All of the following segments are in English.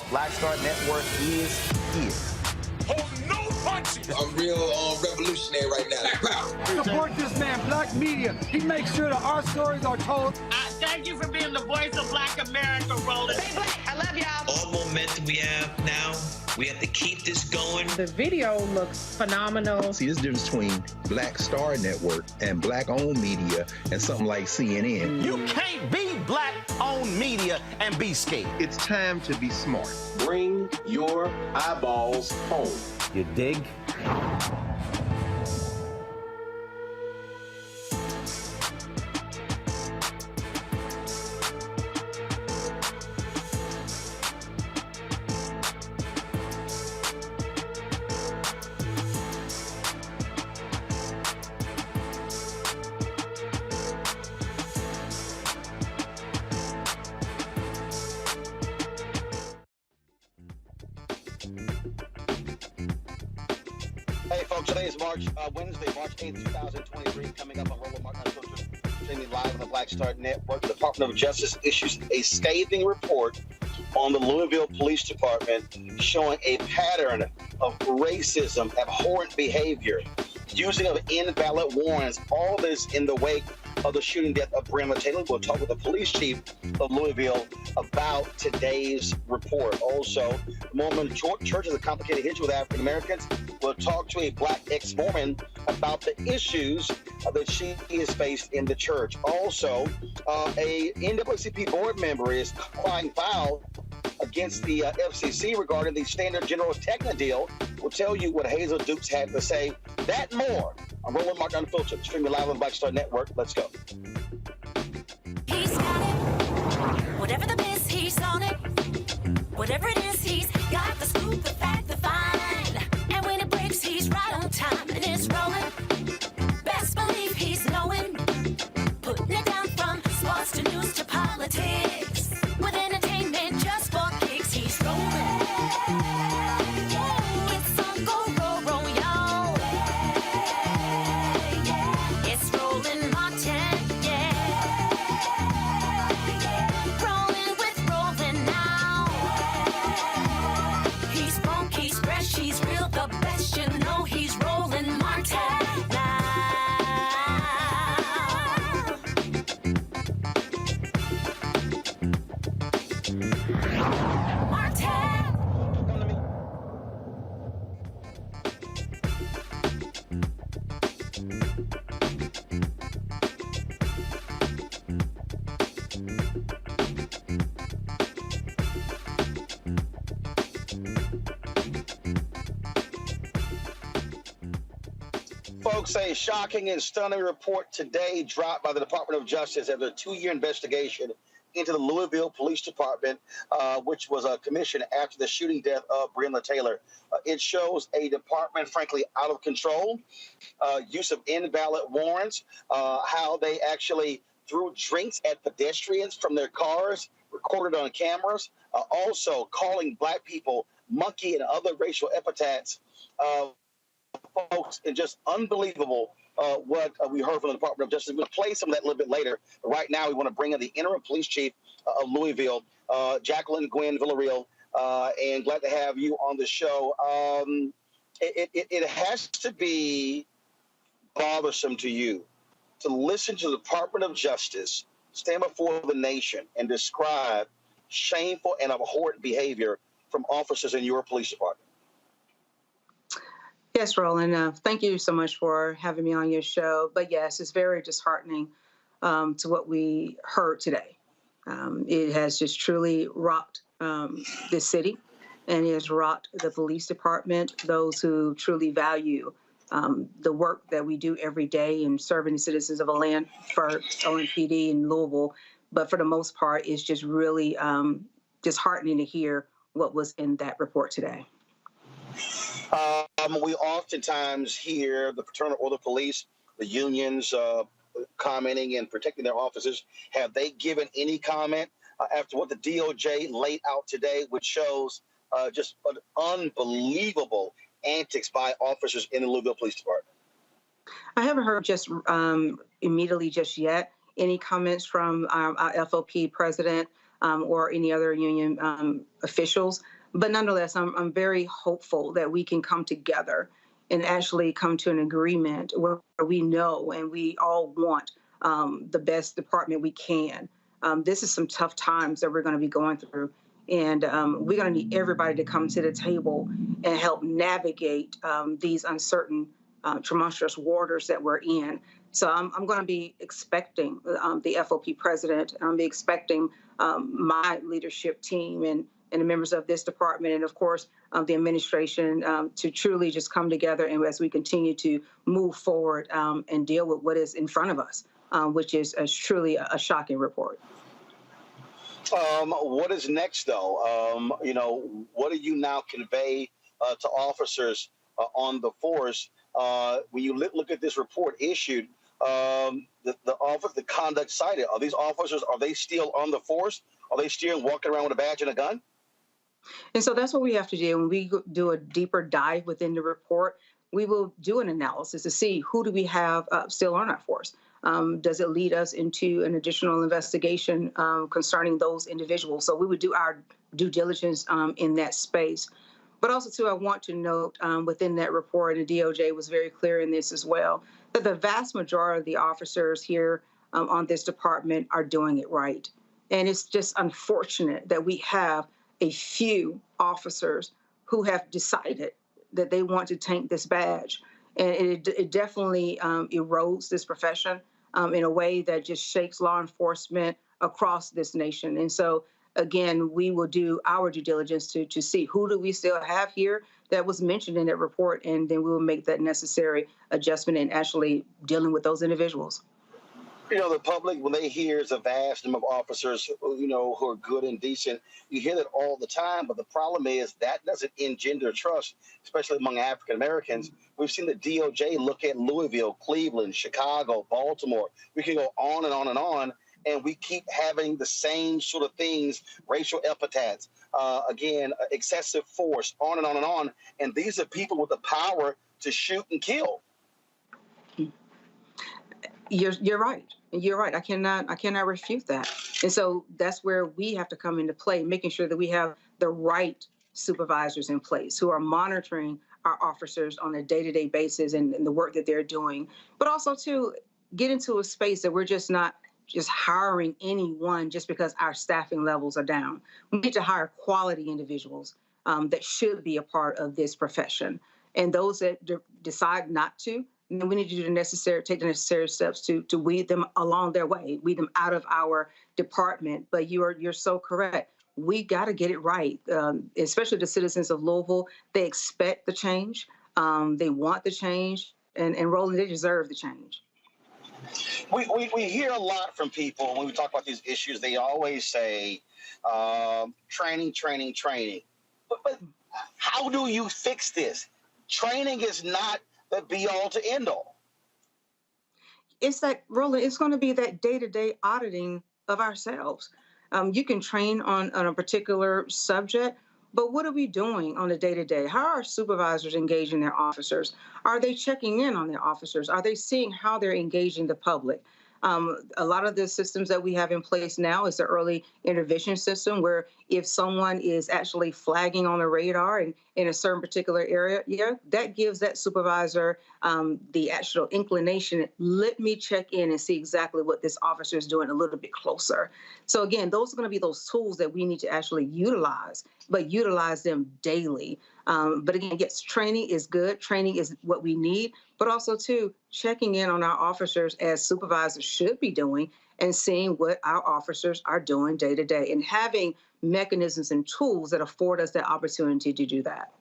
Black Star Network is here. Oh, no punches! I'm real revolutionary right now. Support this man, Black Media. He makes sure that our stories are told. Thank you for being the voice of Black America, Roland. Stay black. I love y'all. All momentum we have now, we have to keep this going. The video looks phenomenal. See, there's a difference between Black Star Network and Black-owned media and something like CNN. You can't be Black-owned media and be scared. It's time to be smart. Bring your eyeballs home. You dig? Hey folks, today is Wednesday, March 8th, 2023, coming up on Roland Martin Social, streaming live on the Black Star Network. The Department of Justice issues a scathing report on the Louisville Police Department showing a pattern of racism, abhorrent behavior, using of invalid warrants, all this in the wake of the shooting death of Breonna Taylor. We'll talk with the police chief of Louisville about today's report. Also, Mormon Church is a complicated history with African Americans. We'll talk to a black ex-Mormon about the issues that she has faced in the church. Also, a NAACP board member is crying foul against the FCC regarding the Standard General Tegna deal. We'll tell you what Hazel Dukes had to say. That and more. I'm Roland Mark Unfiltered, streaming live on the Black Star Network. Let's go. He's got it. Whatever the miss, he's on it. Whatever it is, he's got the scoop, the fact, the find. And when it breaks, he's right on time and it's rolling. Best believe he's knowing. Putting it down from sports to news to politics. With entertainment just for kicks, he's rolling. It's on go, roll, y'all. It's rolling Martin, yeah. Rolling with rolling now. He's funk, he's fresh, he's real, the best, you know he's rolling Martin now. Folks, a shocking and stunning report today dropped by the Department of Justice after a 2-year investigation into the Louisville Police Department, which was commissioned after the shooting death of Breonna Taylor. It shows a department, frankly, out of control, use of invalid warrants, how they actually threw drinks at pedestrians from their cars, recorded on cameras, also calling black people monkey and other racial epithets. Folks, and just unbelievable what we heard from the Department of Justice. We'll play some of that a little bit later. But right now, we want to bring in the Interim Police Chief of Louisville, Jacqueline Gwen Villarreal, and glad to have you on the show. It has to be bothersome to you to listen to the Department of Justice stand before the nation and describe shameful and abhorrent behavior from officers in your police department. Yes, Roland. Thank you so much for having me on your show. But yes, it's very disheartening to what we heard today. It has just truly rocked this city, and it has rocked the police department, those who truly value the work that we do every day in serving the citizens of a land for OMPD in Louisville. But for the most part, it's just really disheartening to hear what was in that report today. We oftentimes hear the fraternal order police, the unions commenting and protecting their officers. Have they given any comment after what the DOJ laid out today, which shows just an unbelievable antics by officers in the Louisville Police Department? I haven't heard just immediately just yet any comments from our FOP president or any other union officials. But nonetheless, I'm very hopeful that we can come together and actually come to an agreement where we know and we all want the best department we can. This is some tough times that we're going to be going through. And we're going to need everybody to come to the table and help navigate these uncertain, tumultuous waters that we're in. So I'm going to be expecting the FOP president, I'm be expecting my leadership team and the members of this department, and of course, the administration to truly just come together and as we continue to move forward and deal with what is in front of us, which is truly a shocking report. What is next, though? What do you now convey to officers on the force when you look at this report issued? The conduct cited. Are these officers? Are they still on the force? Are they still walking around with a badge and a gun? And so that's what we have to do. When we do a deeper dive within the report, we will do an analysis to see who do we have still on our force. Does it lead us into an additional investigation concerning those individuals? So we would do our due diligence in that space. But also, too, I want to note within that report, and the DOJ was very clear in this as well, that the vast majority of the officers here on this department are doing it right. And it's just unfortunate that we have a few officers who have decided that they want to taint this badge. And it definitely erodes this profession in a way that just shakes law enforcement across this nation. And so, again, we will do our due diligence to see who do we still have here that was mentioned in that report, and then we will make that necessary adjustment in actually dealing with those individuals. You know, the public, when they hear a vast number of officers, you know, who are good and decent, you hear that all the time. But the problem is that doesn't engender trust, especially among African Americans. We've seen the DOJ look at Louisville, Cleveland, Chicago, Baltimore. We can go on and on and on. And we keep having the same sort of things, racial epithets, excessive force, on and on and on. And these are people with the power to shoot and kill. You're right. You're right. I cannot refute that. And so that's where we have to come into play, making sure that we have the right supervisors in place who are monitoring our officers on a day-to-day basis and the work that they're doing, but also to get into a space that we're just not just hiring anyone just because our staffing levels are down. We need to hire quality individuals that should be a part of this profession. And those that decide not to, then we need to take the necessary steps to weed them along their way, weed them out of our department. But you're so correct. We got to get it right, especially the citizens of Louisville. They expect the change. They want the change. And Roland, they deserve the change. We hear a lot from people when we talk about these issues. They always say training. But how do you fix this? Training is not the be-all to end-all. It's that, Roland, it's going to be that day-to-day auditing of ourselves. You can train on a particular subject, but what are we doing on a day-to-day? How are our supervisors engaging their officers? Are they checking in on their officers? Are they seeing how they're engaging the public? A lot of the systems that we have in place now is the early intervention system, where if someone is actually flagging on the radar and in a certain particular area, that gives that supervisor the actual inclination. Let me check in and see exactly what this officer is doing a little bit closer. So again, those are going to be those tools that we need to actually utilize, but utilize them daily. But again, yes, training is good. Training is what we need, but also too, checking in on our officers as supervisors should be doing and seeing what our officers are doing day to day and having mechanisms and tools that afford us that opportunity to do that.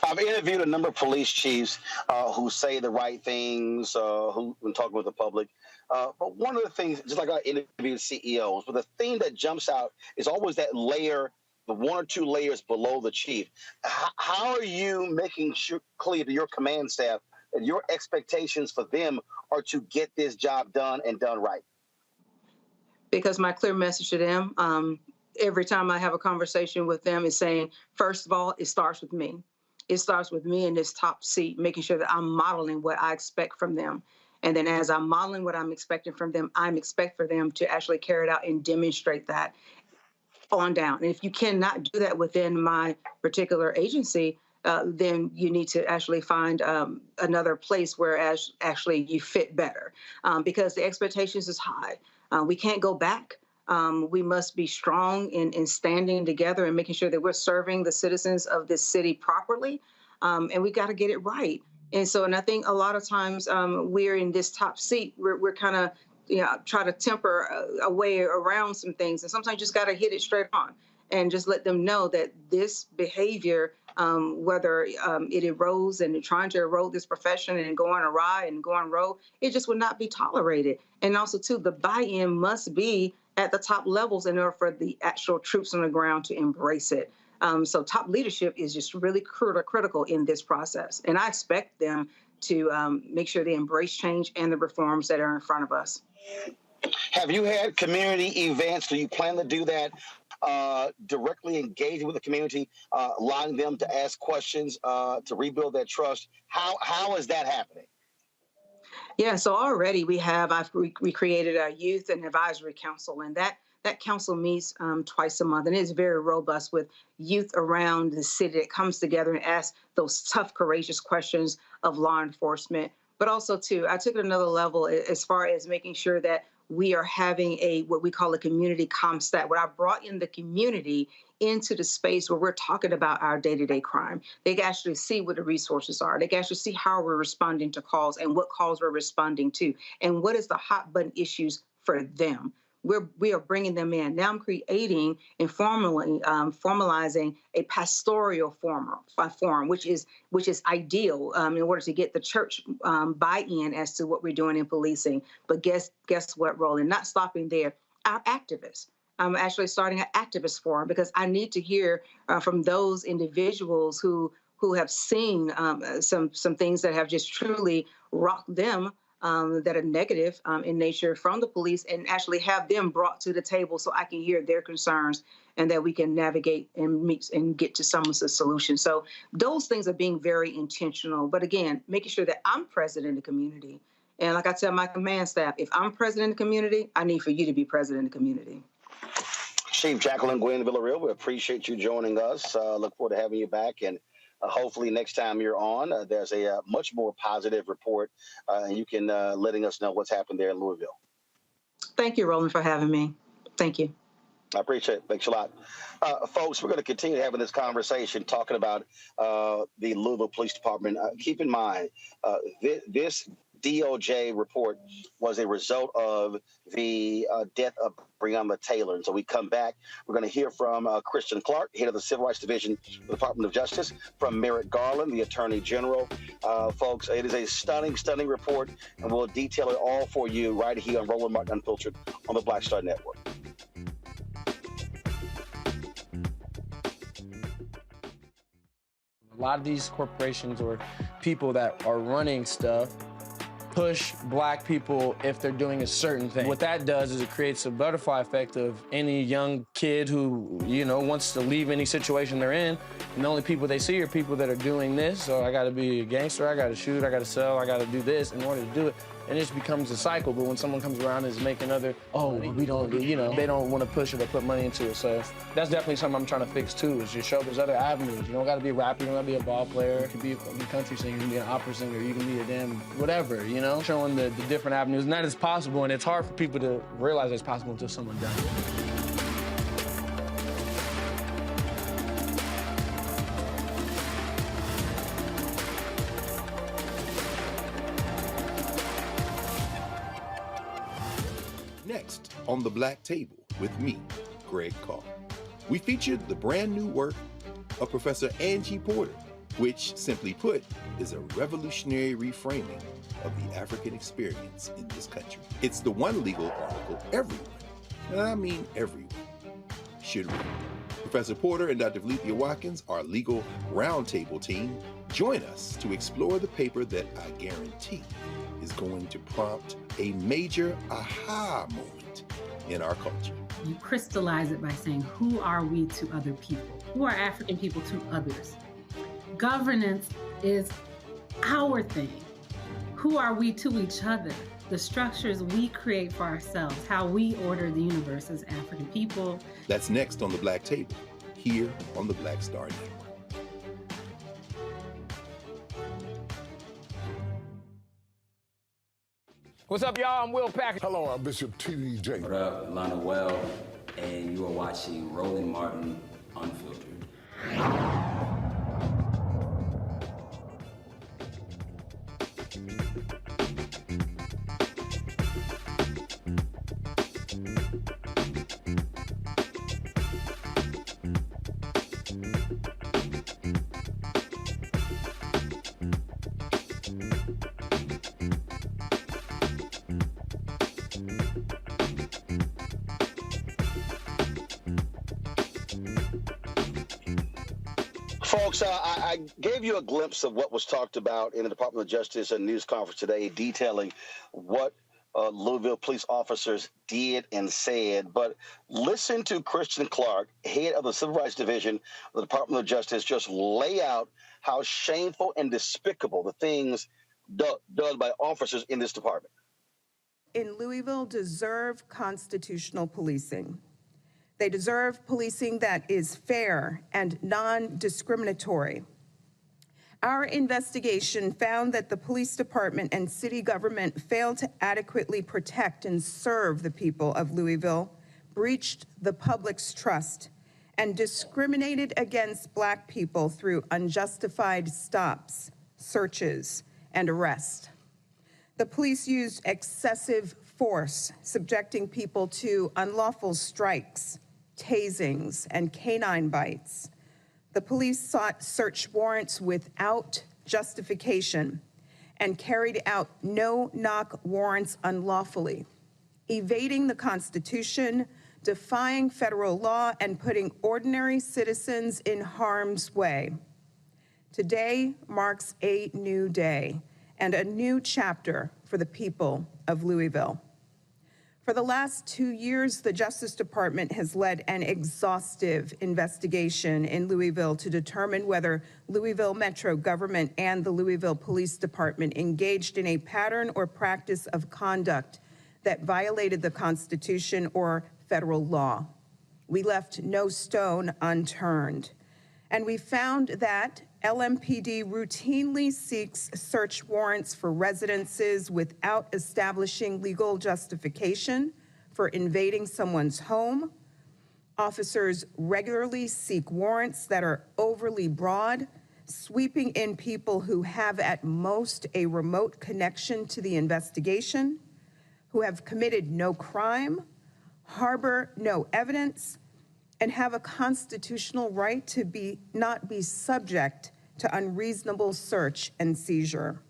I've interviewed a number of police chiefs who say the right things, when talking with the public. But one of the things, just like I interviewed CEOs, but the thing that jumps out is always that layer, the one or two layers below the chief. How are you making sure clear to your command staff that your expectations for them are to get this job done and done right? Because my clear message to them, every time I have a conversation with them, is saying, first of all, it starts with me. It starts with me in this top seat, making sure that I'm modeling what I expect from them. And then as I'm modeling what I'm expecting from them, I'm expect for them to actually carry it out and demonstrate that on down. And if you cannot do that within my particular agency, then you need to actually find another place where actually you fit better, because the expectations is high. We can't go back. We must be strong in standing together and making sure that we're serving the citizens of this city properly. And we got to get it right. And so, and I think a lot of times we're in this top seat, we're kind of, try to temper a way around some things. And sometimes you just got to hit it straight on and just let them know that this behavior, whether it erodes and trying to erode this profession and going awry and going rogue, it just would not be tolerated. And also, too, the buy-in must be at the top levels in order for the actual troops on the ground to embrace it. So top leadership is just really critical in this process. And I expect them to make sure they embrace change and the reforms that are in front of us. Have you had community events? Do you plan to do that? Directly engaging with the community, allowing them to ask questions, to rebuild their trust. How is that happening? Yeah, so already we created a youth and advisory council, and that council meets twice a month, and it's very robust with youth around the city that comes together and asks those tough, courageous questions of law enforcement. But also, too, I took it another level as far as making sure that we are having what we call a community CompStat, where I brought in the community into the space where we're talking about our day-to-day crime. They can actually see what the resources are. They can actually see how we're responding to calls and what calls we're responding to, and what is the hot button issues for them. We are bringing them in. Now I'm creating and formalizing a pastoral forum, which is ideal in order to get the church buy-in as to what we're doing in policing. But guess what, Roland? Not stopping there. Our activists. I'm actually starting an activist forum because I need to hear from those individuals who have seen some things that have just truly rocked them, that are negative in nature from the police, and actually have them brought to the table so I can hear their concerns and that we can navigate and meet and get to some of the solutions. So those things are being very intentional. But again, making sure that I'm present in the community. And like I tell my command staff, if I'm present in the community, I need for you to be present in the community. Chief Jacqueline Gwen Villarreal, we appreciate you joining us. Look forward to having you back. And hopefully next time you're on, there's a much more positive report, and you can letting us know what's happened there in Louisville. Thank you, Roland, for having me. Thank you. I appreciate it. Thanks a lot. Folks, we're going to continue having this conversation, talking about the Louisville Police Department. Keep in mind, this DOJ report was a result of the death of Breonna Taylor. And so we come back, we're going to hear from Christian Clark, head of the Civil Rights Division of the Department of Justice, from Merrick Garland, the Attorney General. Folks, it is a stunning, stunning report, and we'll detail it all for you right here on Roland Martin Unfiltered on the Black Star Network. A lot of these corporations or people that are running stuff push black people if they're doing a certain thing. What that does is it creates a butterfly effect of any young kid who, wants to leave any situation they're in, and the only people they see are people that are doing this. So I gotta be a gangster, I gotta shoot, I gotta sell, I gotta do this in order to do it. And it just becomes a cycle. But when someone comes around and is making we don't, they don't want to push it or put money into it. So that's definitely something I'm trying to fix too, is just show there's other avenues. You don't got to be a rapper, you don't got to be a ball player. You can be a country singer, you can be an opera singer, you can be a damn whatever, showing the different avenues. And that is possible, and it's hard for people to realize it's possible until someone does it. Next on The Black Table with me, Greg Carr, we featured the brand new work of Professor Angie Porter, which, simply put, is a revolutionary reframing of the African experience in this country. It's the one legal article everyone, and I mean everyone, should read. Professor Porter and Dr. Valencia Watkins, our legal roundtable team, join us to explore the paper that I guarantee is going to prompt a major aha moment in our culture. You crystallize it by saying, who are we to other people? Who are African people to others? Governance is our thing. Who are we to each other? The structures we create for ourselves, how we order the universe as African people. That's next on The Black Table, here on the Black Star Network. What's up, y'all? I'm Will Packard. Hello, I'm Bishop T.D. What up, Lana Well, and you are watching Roland Martin Unfiltered. Folks, I gave you a glimpse of what was talked about in the Department of Justice and news conference today, detailing what Louisville police officers did and said. But listen to Christian Clark, head of the Civil Rights Division of the Department of Justice, just lay out how shameful and despicable the things done by officers in this department. In Louisville deserve constitutional policing. They deserve policing that is fair and non-discriminatory. Our investigation found that the police department and city government failed to adequately protect and serve the people of Louisville, breached the public's trust, and discriminated against Black people through unjustified stops, searches, and arrests. The police used excessive force, subjecting people to unlawful strikes, tasings, and canine bites. The police sought search warrants without justification and carried out no-knock warrants unlawfully, evading the Constitution, defying federal law, and putting ordinary citizens in harm's way. Today marks a new day and a new chapter for the people of Louisville. For the last 2 years, the Justice Department has led an exhaustive investigation in Louisville to determine whether Louisville Metro government and the Louisville Police Department engaged in a pattern or practice of conduct that violated the Constitution or federal law. We left no stone unturned, and we found that LMPD routinely seeks search warrants for residences without establishing legal justification for invading someone's home. Officers regularly seek warrants that are overly broad, sweeping in people who have at most a remote connection to the investigation, who have committed no crime, harbor no evidence, and have a constitutional right to not be subject to unreasonable search and seizure.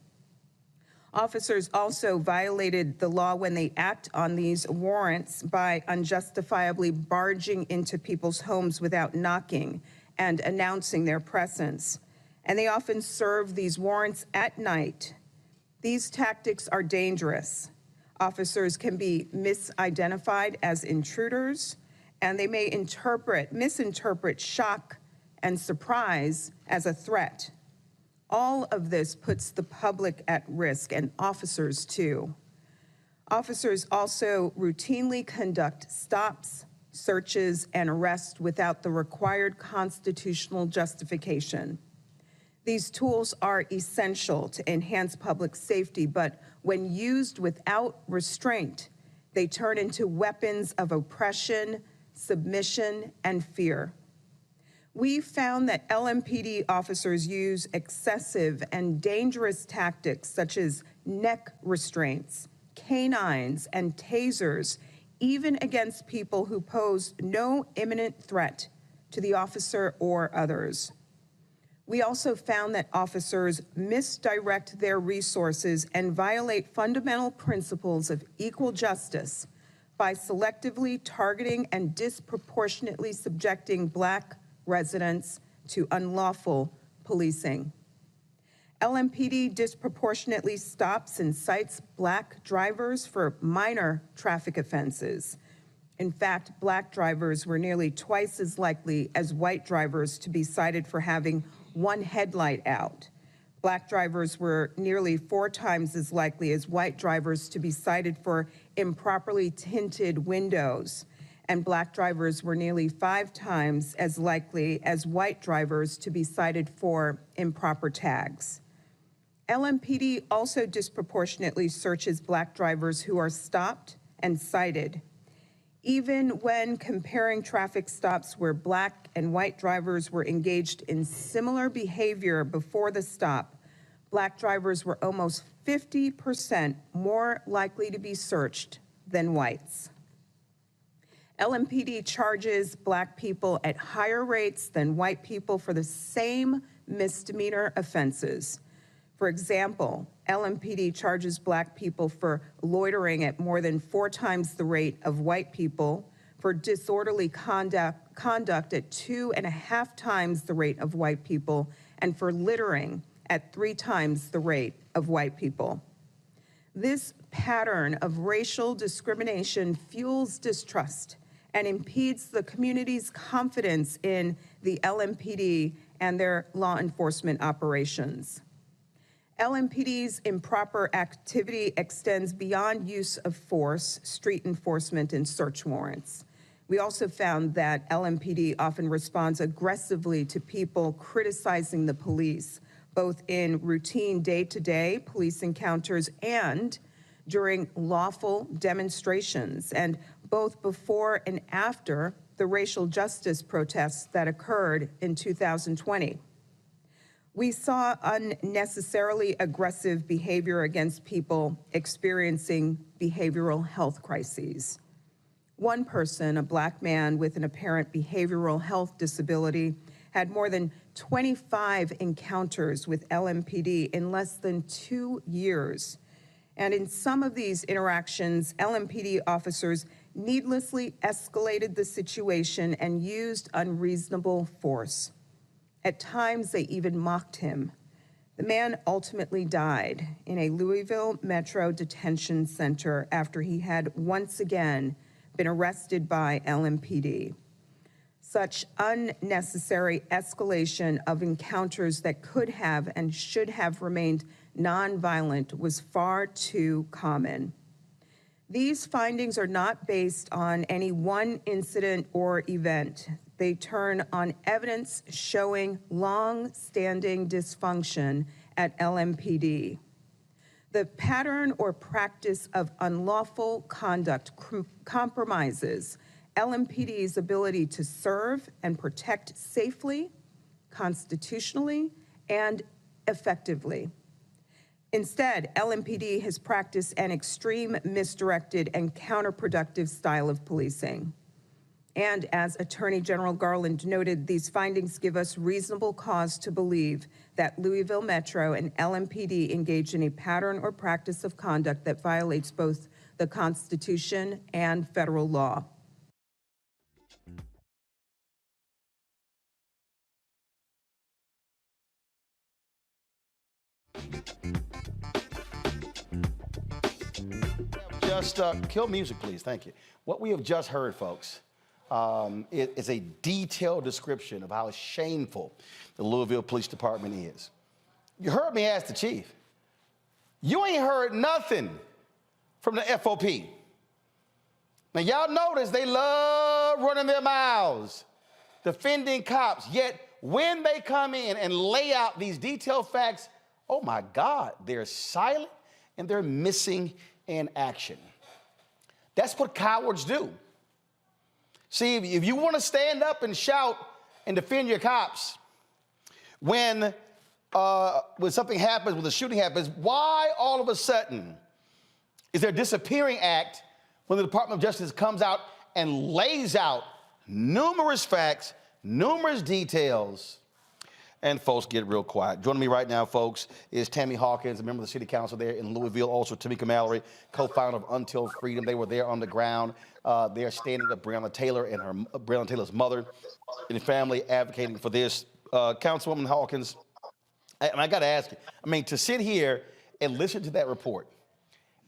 Officers also violated the law when they act on these warrants by unjustifiably barging into people's homes without knocking and announcing their presence. And they often serve these warrants at night. These tactics are dangerous. Officers can be misidentified as intruders, and they may misinterpret shock and surprise as a threat. All of this puts the public at risk, and officers too. Officers also routinely conduct stops, searches, and arrests without the required constitutional justification. These tools are essential to enhance public safety, but when used without restraint, they turn into weapons of oppression, submission, and fear. We found that LMPD officers use excessive and dangerous tactics such as neck restraints, canines, and tasers, even against people who pose no imminent threat to the officer or others. We also found that officers misdirect their resources and violate fundamental principles of equal justice by selectively targeting and disproportionately subjecting Black residents to unlawful policing. LMPD disproportionately stops and cites Black drivers for minor traffic offenses. In fact, Black drivers were nearly twice as likely as white drivers to be cited for having one headlight out. Black drivers were nearly 4 times as likely as white drivers to be cited for improperly tinted windows, and Black drivers were nearly 5 times as likely as white drivers to be cited for improper tags. LMPD also disproportionately searches Black drivers who are stopped and cited. Even when comparing traffic stops where Black and white drivers were engaged in similar behavior before the stop, Black drivers were almost 50% more likely to be searched than whites. LMPD charges Black people at higher rates than white people for the same misdemeanor offenses. For example, LMPD charges Black people for loitering at more than 4 times the rate of white people, for disorderly conduct at 2.5 times the rate of white people, and for littering at 3 times the rate of white people. This pattern of racial discrimination fuels distrust and impedes the community's confidence in the LMPD and their law enforcement operations. LMPD's improper activity extends beyond use of force, street enforcement, and search warrants. We also found that LMPD often responds aggressively to people criticizing the police, both in routine day-to-day police encounters and during lawful demonstrations, and both before and after the racial justice protests that occurred in 2020. We saw unnecessarily aggressive behavior against people experiencing behavioral health crises. One person, a Black man with an apparent behavioral health disability, had more than 25 encounters with LMPD in less than 2 years. And in some of these interactions, LMPD officers needlessly escalated the situation and used unreasonable force. At times, they even mocked him. The man ultimately died in a Louisville Metro detention center after he had once again been arrested by LMPD. Such unnecessary escalation of encounters that could have and should have remained nonviolent was far too common. These findings are not based on any one incident or event. They turn on evidence showing long-standing dysfunction at LMPD. The pattern or practice of unlawful conduct compromises LMPD's ability to serve and protect safely, constitutionally, and effectively. Instead, LMPD has practiced an extreme, misdirected, and counterproductive style of policing. And as Attorney General Garland noted, these findings give us reasonable cause to believe that Louisville Metro and LMPD engage in a pattern or practice of conduct that violates both the Constitution and federal law. Just kill music, please. Thank you. What we have just heard, folks, is a detailed description of how shameful the Louisville Police Department is. You heard me ask the chief. You ain't heard nothing from the FOP. Now, y'all notice they love running their mouths, defending cops, yet when they come in and lay out these detailed facts, oh my God, they're silent and they're missing in action. That's what cowards do. See, if you want to stand up and shout and defend your cops when something happens, when the shooting happens, why all of a sudden is there a disappearing act when the Department of Justice comes out and lays out numerous facts, numerous details, and folks get real quiet. Joining me right now, folks, is Tammy Hawkins, a member of the City Council there in Louisville, also Tamika Mallory, co-founder of Until Freedom. They were there on the ground. They're standing up Breonna Taylor and Breonna Taylor's mother and family advocating for this. Councilwoman Hawkins, and I got to ask you, I mean, to sit here and listen to that report,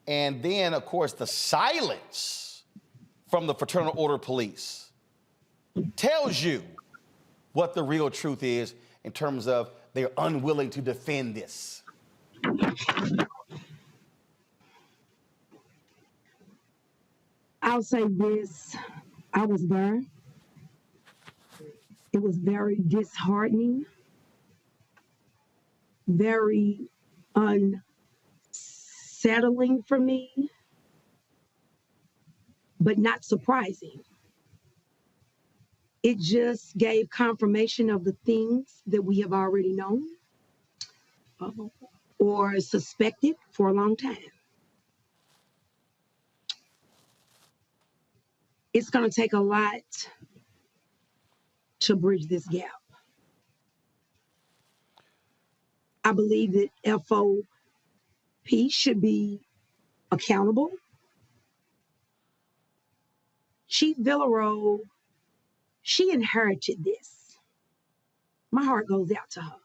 and then, of course, the silence from the Fraternal Order Police tells you what the real truth is in terms of they're unwilling to defend this. I'll say this, I was there. It was very disheartening, very unsettling for me, but not surprising. It just gave confirmation of the things that we have already known or suspected for a long time. It's going to take a lot to bridge this gap. I believe that FOP should be accountable. Chief Villaro, she inherited this. My heart goes out to her.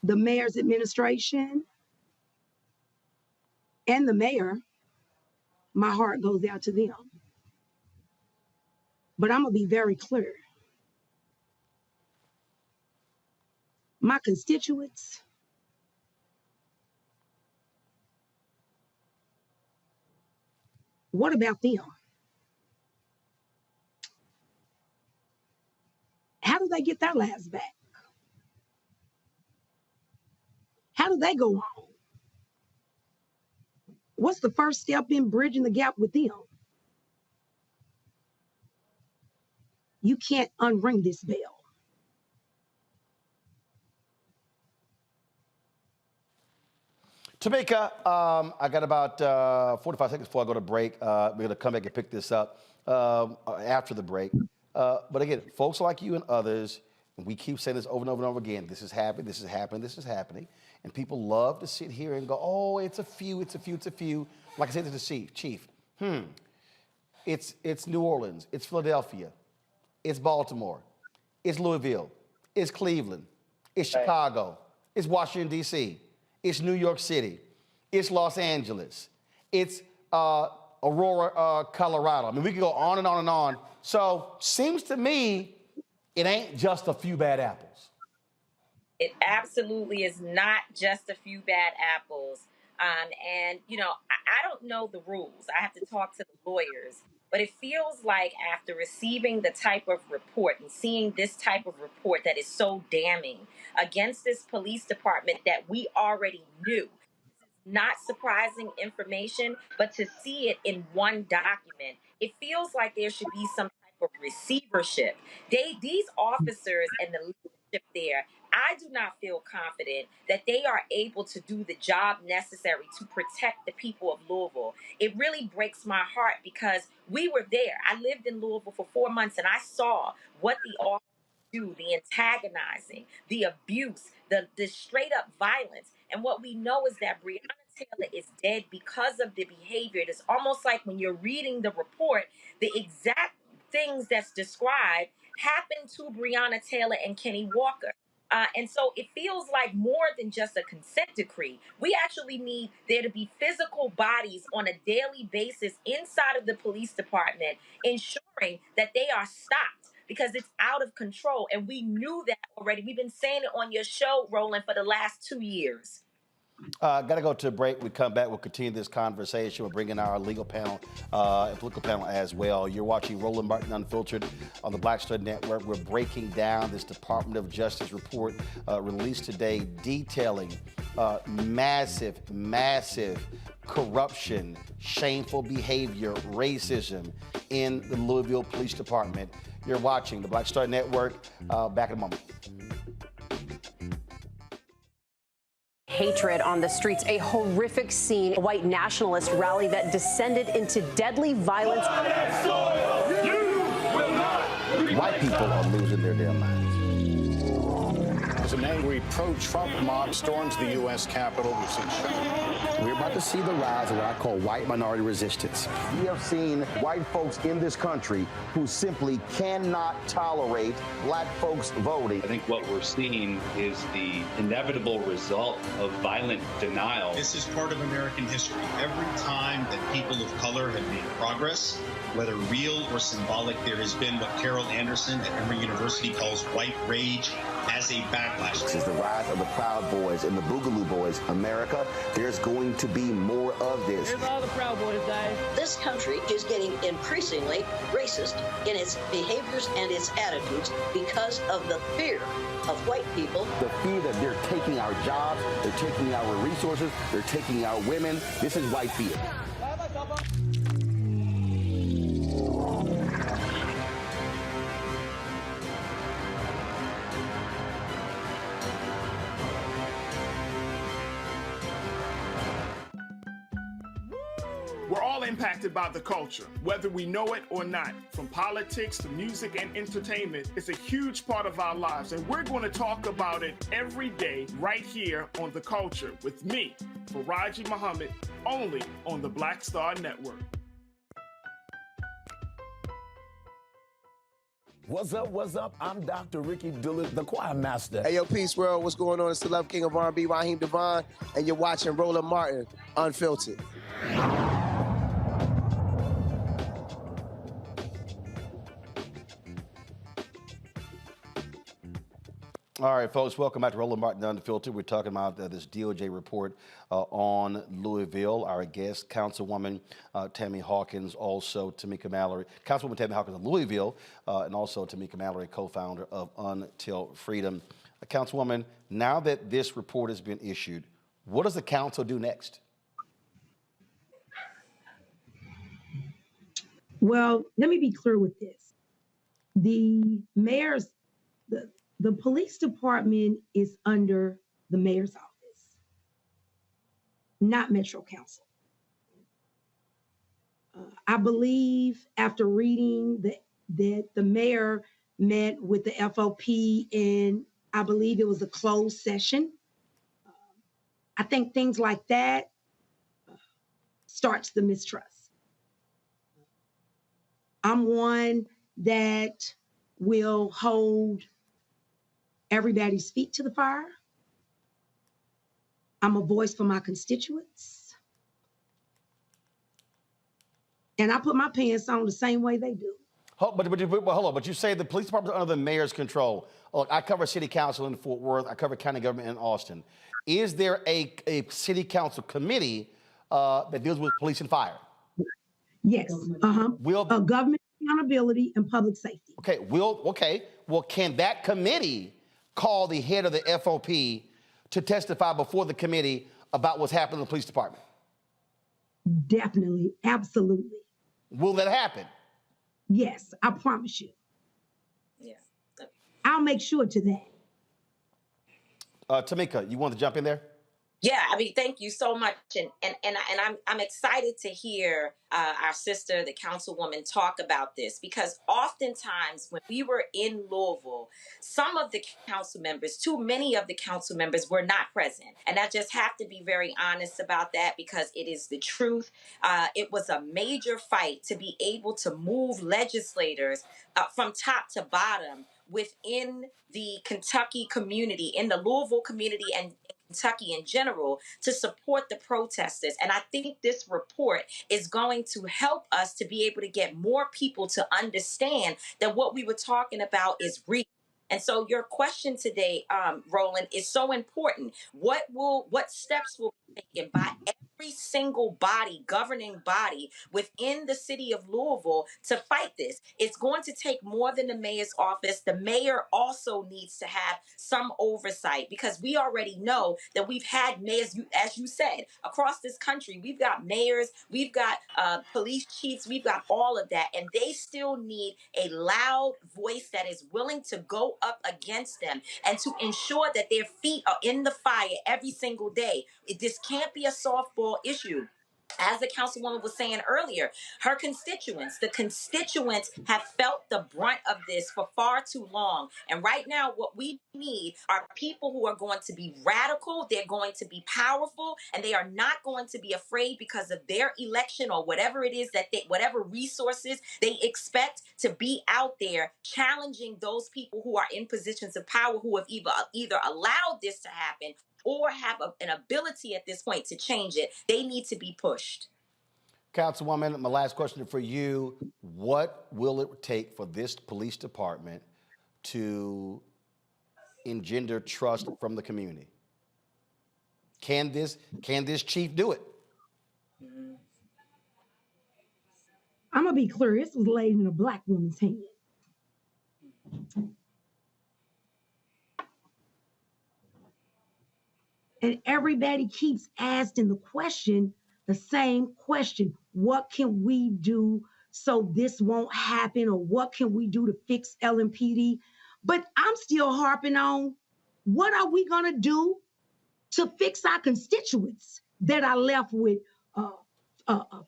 The mayor's administration and the mayor, my heart goes out to them. But I'm gonna be very clear. My constituents, what about them? do they get their lives back? How do they go on? What's the first step in bridging the gap with them? You can't unring this bell. Tamika, I got about 45 seconds before I go to break. We're going to come back and pick this up after the break. But again, folks like you and others, and we keep saying this over and over and over again, this is happening, this is happening, this is happening. And people love to sit here and go, oh, it's a few, it's a few, it's a few. Like I said to the chief, it's New Orleans, it's Philadelphia, it's Baltimore, it's Louisville, it's Cleveland, it's Chicago, it's Washington, D.C., it's New York City, it's Los Angeles, it's Aurora, Colorado. I mean, we could go on and on and on. So seems to me it ain't just a few bad apples. It absolutely is not just a few bad apples. And, you know, I don't know the rules. I have to talk to the lawyers. But it feels like after receiving the type of report and seeing this type of report that is so damning against this police department that we already knew, not surprising information, but to see it in one document, it feels like there should be some type of receivership. These officers and the leadership there, I do not feel confident that they are able to do the job necessary to protect the people of Louisville. It really breaks my heart because we were there. I lived in Louisville for 4 months and I saw what the officers do, the antagonizing, the abuse, the straight up violence. And what we know is that Breonna Taylor is dead because of the behavior. It is almost like when you're reading the report, the exact things that's described happened to Breonna Taylor and Kenny Walker. And so it feels like more than just a consent decree. We actually need there to be physical bodies on a daily basis inside of the police department, ensuring that they are stopped because it's out of control. And we knew that already. We've been saying it on your show, Roland, for the last 2 years. Got to go to a break. We come back. We'll continue this conversation. We'll bring in our legal panel and political panel as well. You're watching Roland Martin Unfiltered on the Black Stud Network. We're breaking down this Department of Justice report released today detailing massive corruption, shameful behavior, racism in the Louisville Police Department. You're watching the Black Star Network. Back in a moment. Hatred on the streets, a horrific scene, a white nationalist rally that descended into deadly violence. White people are losing their damn minds. As an angry pro-Trump mob storms the U.S. Capitol, we're about to see the rise of what I call white minority resistance. We have seen white folks in this country who simply cannot tolerate black folks voting. I think what we're seeing is the inevitable result of violent denial. This is part of American history. Every time that people of color have made progress, whether real or symbolic, there has been what Carol Anderson at Emory University calls white rage as a backlash. This is the rise of the Proud Boys and the Boogaloo Boys. America, there's going to be more of this. Here's all the Proud Boys, guys. This country is getting increasingly racist in its behaviors and its attitudes because of the fear of white people. The fear that they're taking our jobs, they're taking our resources, they're taking our women. This is white fear. We're all impacted by the culture, whether we know it or not. From politics to music and entertainment, it's a huge part of our lives, and we're going to talk about it every day right here on The Culture with me, Faraji Muhammad, only on the Black Star Network. What's up, what's up? I'm Dr. Ricky Dillard, the choir master. Hey, yo, Peace World, what's going on? It's the Love King of R&B, Raheem Devon, and you're watching Roland Martin Unfiltered. All right, folks, welcome back to Roland Martin Unfiltered. We're talking about this DOJ report on Louisville. Our guest, Councilwoman Tammy Hawkins, also Tamika Mallory. Councilwoman Tammy Hawkins of Louisville, and also Tamika Mallory, co-founder of Until Freedom. Councilwoman, now that this report has been issued, what does the council do next? Well, let me be clear with this. The mayor's, the police department is under the mayor's office, not Metro Council. I believe after reading that the mayor met with the FOP and I believe it was a closed session. I think things like that starts the mistrust. I'm one that will hold everybody's feet to the fire. I'm a voice for my constituents. And I put my pants on the same way they do. But hold on, but you say the police department is under the mayor's control. Look, I cover city council in Fort Worth. I cover county government in Austin. Is there a city council committee that deals with police and fire? Yes. Government accountability and public safety. Okay. Well, can that committee call the head of the FOP to testify before the committee about what's happening in the police department? Definitely. Absolutely. Will that happen? Yes, I promise you. Yeah. I'll make sure to that. Tamika, you want to jump in there? Yeah, I mean, thank you so much, and I'm excited to hear our sister, the councilwoman, talk about this, because oftentimes when we were in Louisville, some of the council members, too many of the council members, were not present, and I just have to be very honest about that because it is the truth. It was a major fight to be able to move legislators from top to bottom within the Kentucky community, in the Louisville community, and Kentucky in general, to support the protesters. And I think this report is going to help us to be able to get more people to understand that what we were talking about is real. And so your question today, Roland, is so important. What steps will be taken by every single governing body within the city of Louisville to fight this? It's going to take more than the mayor's office. The mayor also needs to have some oversight, because we already know that we've had mayors, as you said, across this country. We've got mayors, we've got police chiefs, we've got all of that, and they still need a loud voice that is willing to go up against them and to ensure that their feet are in the fire every single day. This can't be a softball issue. As the councilwoman was saying earlier, the constituents have felt the brunt of this for far too long. And right now, what we need are people who are going to be radical, they're going to be powerful, and they are not going to be afraid because of their election or whatever it is whatever resources they expect to be out there challenging those people who are in positions of power, who have either allowed this to happen or have an ability at this point to change it. They need to be pushed. Councilwoman, my last question for you. What will it take for this police department to engender trust from the community? Can this chief do it? I'm going to be clear. This was laid in a Black woman's hand. And everybody keeps asking the same question. What can we do so this won't happen? Or what can we do to fix LMPD? But I'm still harping on, what are we going to do to fix our constituents that are left with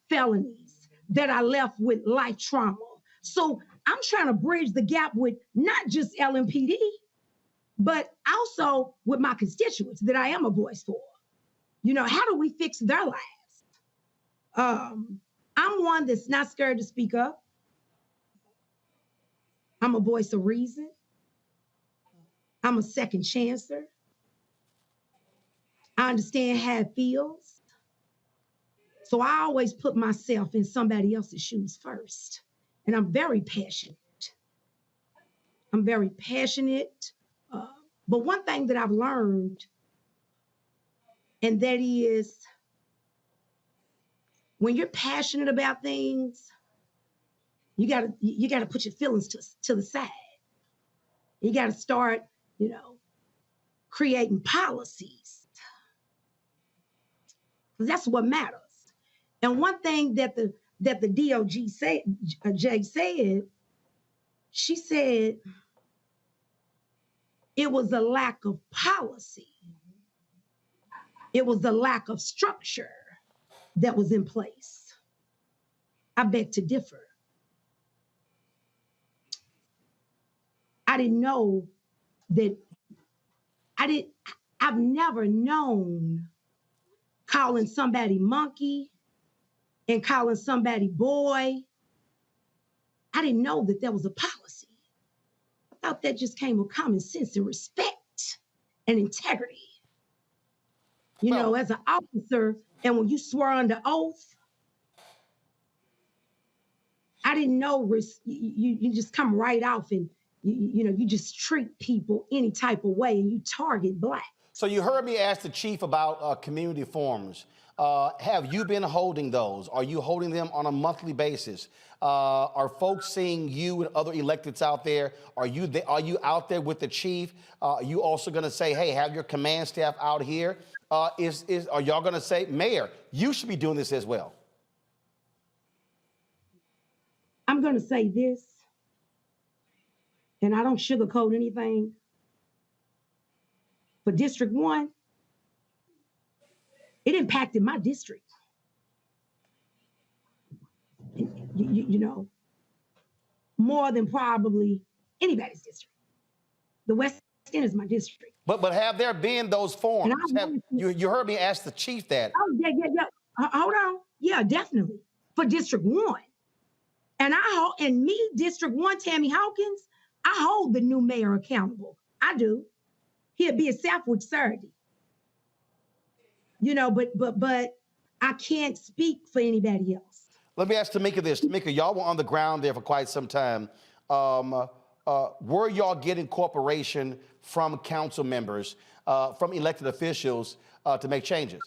felonies, that are left with life trauma? So I'm trying to bridge the gap with not just LMPD, but also with my constituents that I am a voice for. You know, how do we fix their lives? I'm one that's not scared to speak up. I'm a voice of reason. I'm a second chancer. I understand how it feels. So I always put myself in somebody else's shoes first. And I'm very passionate. But one thing that I've learned, and that is when you're passionate about things, you gotta put your feelings to the side. You gotta start, creating policies. That's what matters. And one thing that the DOJ said, she said it was a lack of policy. It was the lack of structure that was in place. I beg to differ. I didn't know that I've never known calling somebody monkey and calling somebody boy. I didn't know that there was a policy. I thought that just came with common sense and respect and integrity. As an officer, and when you swear under oath, I didn't know you just come right off and you just treat people any type of way and you target Black. So you heard me ask the chief about community forums. Have you been holding those? Are you holding them on a monthly basis? Are folks seeing you and other electeds out there? Are you out there with the chief? Are you also going to say, hey, have your command staff out here? Are y'all going to say, Mayor, you should be doing this as well? I'm going to say this, and I don't sugarcoat anything. For District 1, it impacted my district. More than probably anybody's district. The West End is my district. But have there been those forums? You heard me ask the chief that. Oh, yeah. Hold on. Yeah, definitely. For District 1. And me, District 1, Tammy Hawkins, I hold the new mayor accountable. I do. He'll be a Southwick Saturday. But I can't speak for anybody else. Let me ask Tamika this. Tamika, y'all were on the ground there for quite some time. Were y'all getting cooperation from council members, from elected officials to make changes?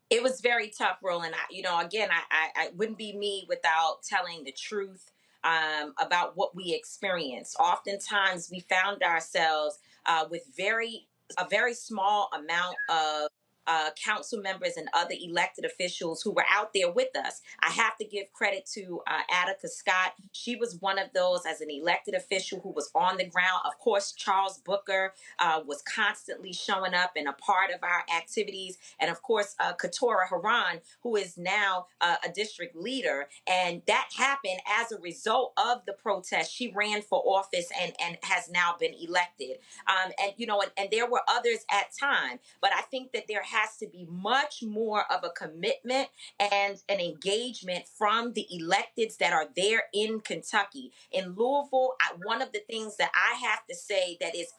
It was very tough, Roland. I wouldn't be me without telling the truth about what we experienced. Oftentimes, we found ourselves with a very small amount of council members and other elected officials who were out there with us. I have to give credit to Attica Scott. She was one of those as an elected official who was on the ground. Of course, Charles Booker was constantly showing up and a part of our activities. And of course, Katora Haran, who is now a district leader. And that happened as a result of the protest. She ran for office and has now been elected. And there were others at time. But I think that there has to be much more of a commitment and an engagement from the electeds that are there in Kentucky. In Louisville, one of the things that I have to say that is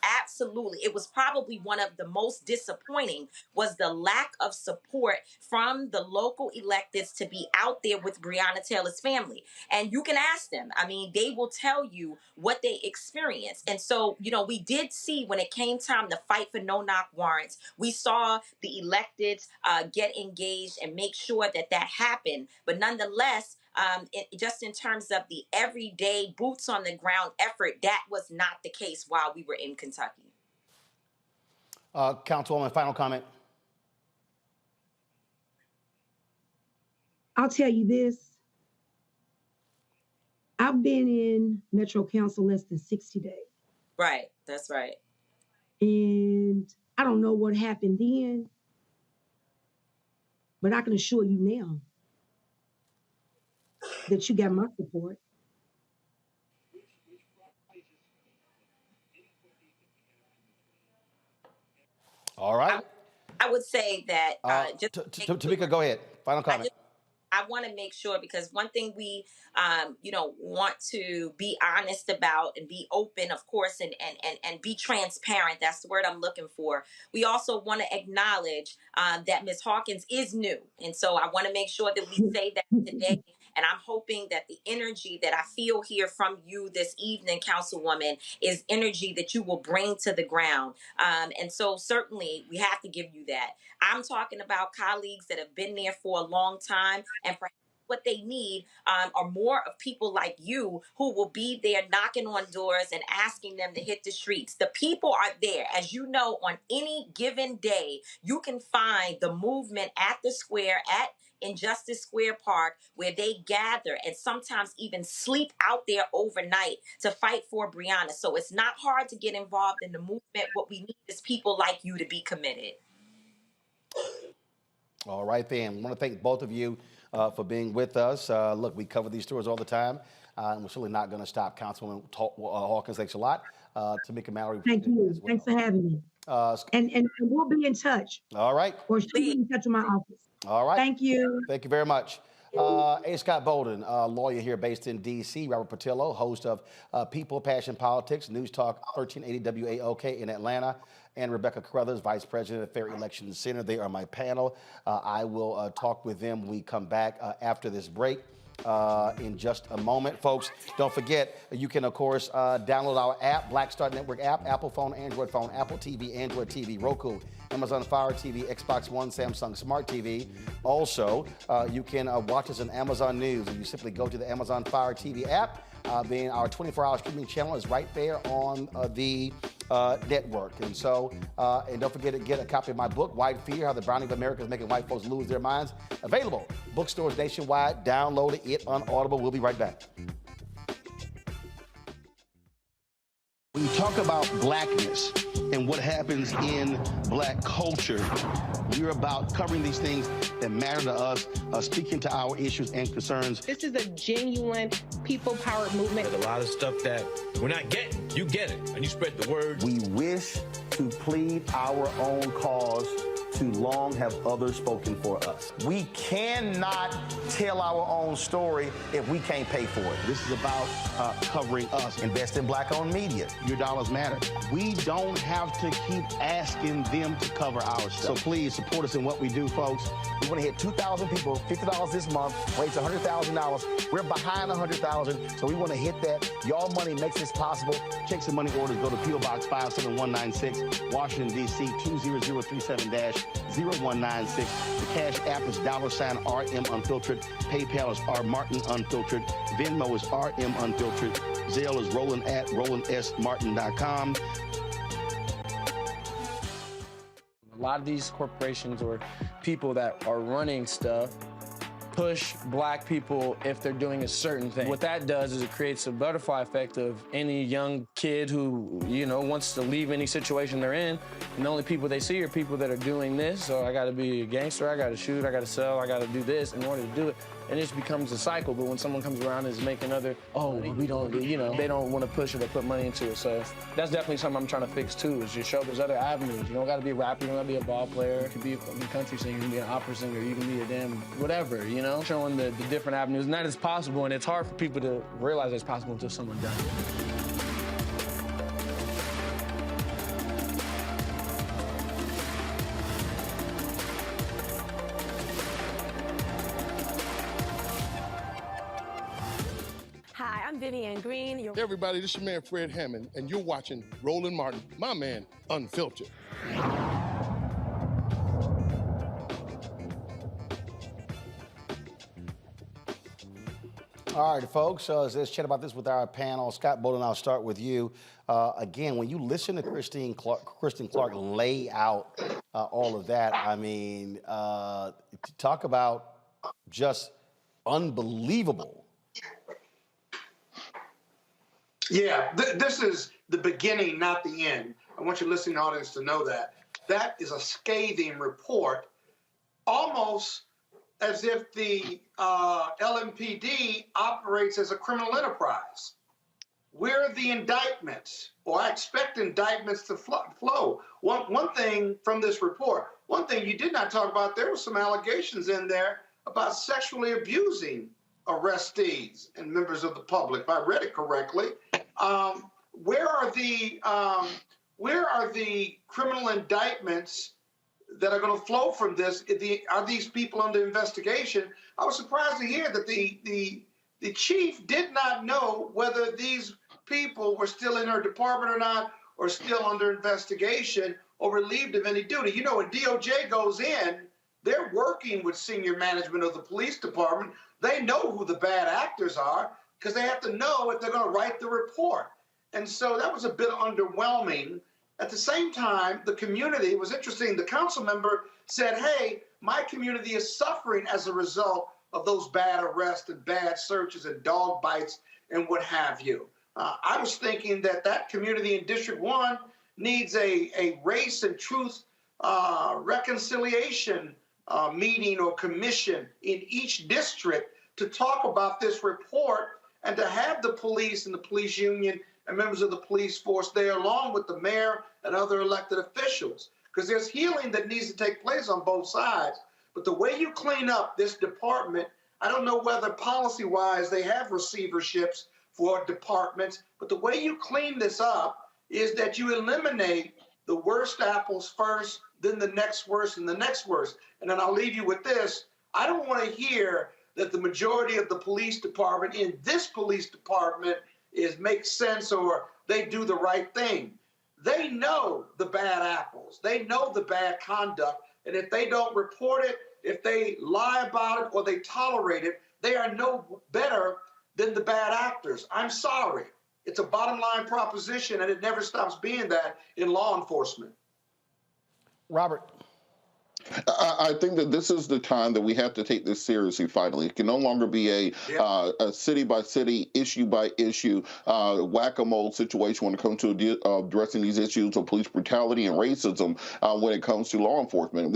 it was probably one of the most disappointing was the lack of support from the local electeds to be out there with Breonna Taylor's family. And you can ask them. I mean, they will tell you what they experienced. And so, we did see when it came time to fight for no-knock warrants, we saw the electeds get engaged and make sure that happened. But nonetheless, just in terms of the everyday boots on the ground effort, that was not the case while we were in Kentucky. Councilwoman, final comment. I'll tell you this. I've been in Metro Council less than 60 days. Right, that's right. And I don't know what happened then, but I can assure you now that you got my support. All right. I would say that Tamika, go ahead. Final comment. I want to make sure, because one thing we, want to be honest about and be open, of course, and be transparent. That's the word I'm looking for. We also want to acknowledge that Ms. Hawkins is new. And so I want to make sure that we say that today And I'm hoping that the energy that I feel here from you this evening, Councilwoman, is energy that you will bring to the ground. And so certainly we have to give you that. I'm talking about colleagues that have been there for a long time, and perhaps what they need are more of people like you who will be there knocking on doors and asking them to hit the streets. The people are there. As you know, on any given day, you can find the movement at the square, at Injustice Square Park, where they gather and sometimes even sleep out there overnight to fight for Breonna. So it's not hard to get involved in the movement. What we need is people like you to be committed. All right, then. I want to thank both of you for being with us. Look, we cover these stories all the time, and we're certainly not going to stop. Councilwoman Hawkins, thanks a lot. Tamika, Mallory. Thank you. Well. Thanks for having me. And we'll be in touch. All right. Or she'll be in touch with my office. All right. Thank you. Thank you very much. A. Scott Bolden, lawyer here based in D.C. Robert Patillo, host of People, Passion, Politics, News Talk 1380 WAOK in Atlanta, and Rebecca Carruthers, Vice President of Fair Election Center. They are my panel. I will talk with them when we come back after this break. In just a moment. Folks, don't forget, you can, of course, download our app, Black Star Network app, Apple phone, Android phone, Apple TV, Android TV, Roku, Amazon Fire TV, Xbox One, Samsung Smart TV. Also, you can watch us on Amazon News. And you simply go to the Amazon Fire TV app. Being our 24-hour streaming channel is right there on the network. And so, and don't forget to get a copy of my book, White Fear, How the Browning of America is Making White Folks Lose Their Minds. Available bookstores nationwide. Download it on Audible. We'll be right back. When you talk about blackness and what happens in black culture, we're about covering these things that matter to us, speaking to our issues and concerns. This is a genuine people-powered movement. There's a lot of stuff that we're not getting. You get it, and you spread the word. We wish to plead our own cause. Too long have others spoken for us. We cannot tell our own story if we can't pay for it. This is about covering us. Invest in black-owned media. Your dollars matter. We don't have to keep asking them to cover our stuff. So please support us in what we do, folks. We want to hit 2,000 people, $50 this month, raise $100,000. We're behind $100,000, so we want to hit that. Y'all money makes this possible. Check some money orders. Go to P.O. Box 57196, Washington, D.C. 20037-0196. The Cash App is $RM Unfiltered. PayPal is R Martin Unfiltered. Venmo is RM Unfiltered. Zelle is Roland at RolandSMartin.com. A lot of these corporations or people that are running stuff push black people if they're doing a certain thing. What that does is it creates a butterfly effect of any young kid who, you know, wants to leave any situation they're in, and the only people they see are people that are doing this. So I gotta be a gangster, I gotta shoot, I gotta sell, I gotta do this in order to do it. And it just becomes a cycle. But when someone comes around and is making other, we don't, you know, they don't want to push it or put money into it. So that's definitely something I'm trying to fix too, is just show there's other avenues. You don't gotta be a rapper, you don't gotta be a ball player, you can be a country singer, you can be an opera singer, you can be a damn whatever, you know? Showing the different avenues, and that is possible, and it's hard for people to realize it's possible until someone does it. Hi, I'm Vivian Green. Hey everybody, this is your man Fred Hammond, and you're watching Roland Martin, my man, Unfiltered. All right, folks, let's chat about this with our panel. Scott Bolden, I'll start with you. Again, when you listen to Kristen Clark lay out all of that, I mean, talk about just unbelievable. Yeah, this is the beginning, not the end. I want your listening audience to know that. That is a scathing report, almost as if the LMPD operates as a criminal enterprise. We're the indictments, or I expect indictments to flow. One thing from this report, one thing you did not talk about, there were some allegations in there about sexually abusing arrestees and members of the public, if I read it correctly. Where are the criminal indictments that are going to flow from this. Are these people under investigation? I was surprised to hear that the chief did not know whether these people were still in her department or not, or still under investigation or relieved of any duty. You know, when DOJ goes in, they're working with senior management of the police department. They know who the bad actors are because they have to know if they're going to write the report. And so that was a bit underwhelming. At the same time, the community, it was interesting, the council member said, hey, my community is suffering as a result of those bad arrests and bad searches and dog bites and what have you. I was thinking that community in District 1 needs a race and truth reconciliation meeting or commission in each district to talk about this report and to have the police and the police union and members of the police force there along with the mayor and other elected officials. Because there's healing that needs to take place on both sides. But the way you clean up this department, I don't know whether policy-wise they have receiverships for departments, but the way you clean this up is that you eliminate the worst apples first, then the next worst, and the next worst. And then I'll leave you with this. I don't want to hear that the majority of the police department in this police department makes sense or they do the right thing. They know the bad apples. They know the bad conduct. And if they don't report it, if they lie about it or they tolerate it, they are no better than the bad actors. I'm sorry. It's a bottom line proposition, and it never stops being that in law enforcement. Robert. I think that this is the time that we have to take this seriously. Finally, it can no longer be a city by city, issue by issue, whack-a-mole situation when it comes to addressing these issues of police brutality and racism. When it comes to law enforcement,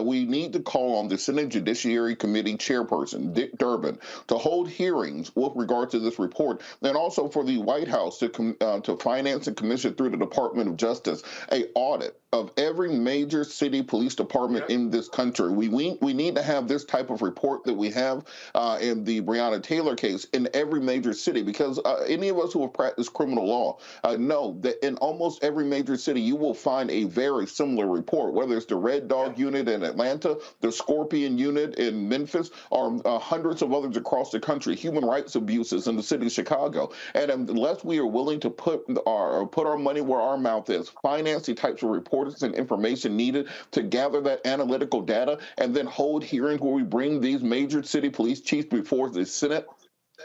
we need to call on the Senate Judiciary Committee chairperson Dick Durbin to hold hearings with regard to this report, and also for the White House to finance and commission through the Department of Justice an audit of every major city police department in this country. We need to have this type of report that we have in the Breonna Taylor case in every major city, because any of us who have practiced criminal law know that in almost every major city you will find a very similar report, whether it's the Red Dog Unit in Atlanta, the Scorpion Unit in Memphis, or hundreds of others across the country, human rights abuses in the city of Chicago. And unless we are willing to put our money where our mouth is, finance the types of reports and information needed to gather that analytical data, and then hold hearings where we bring these major city police chiefs before the Senate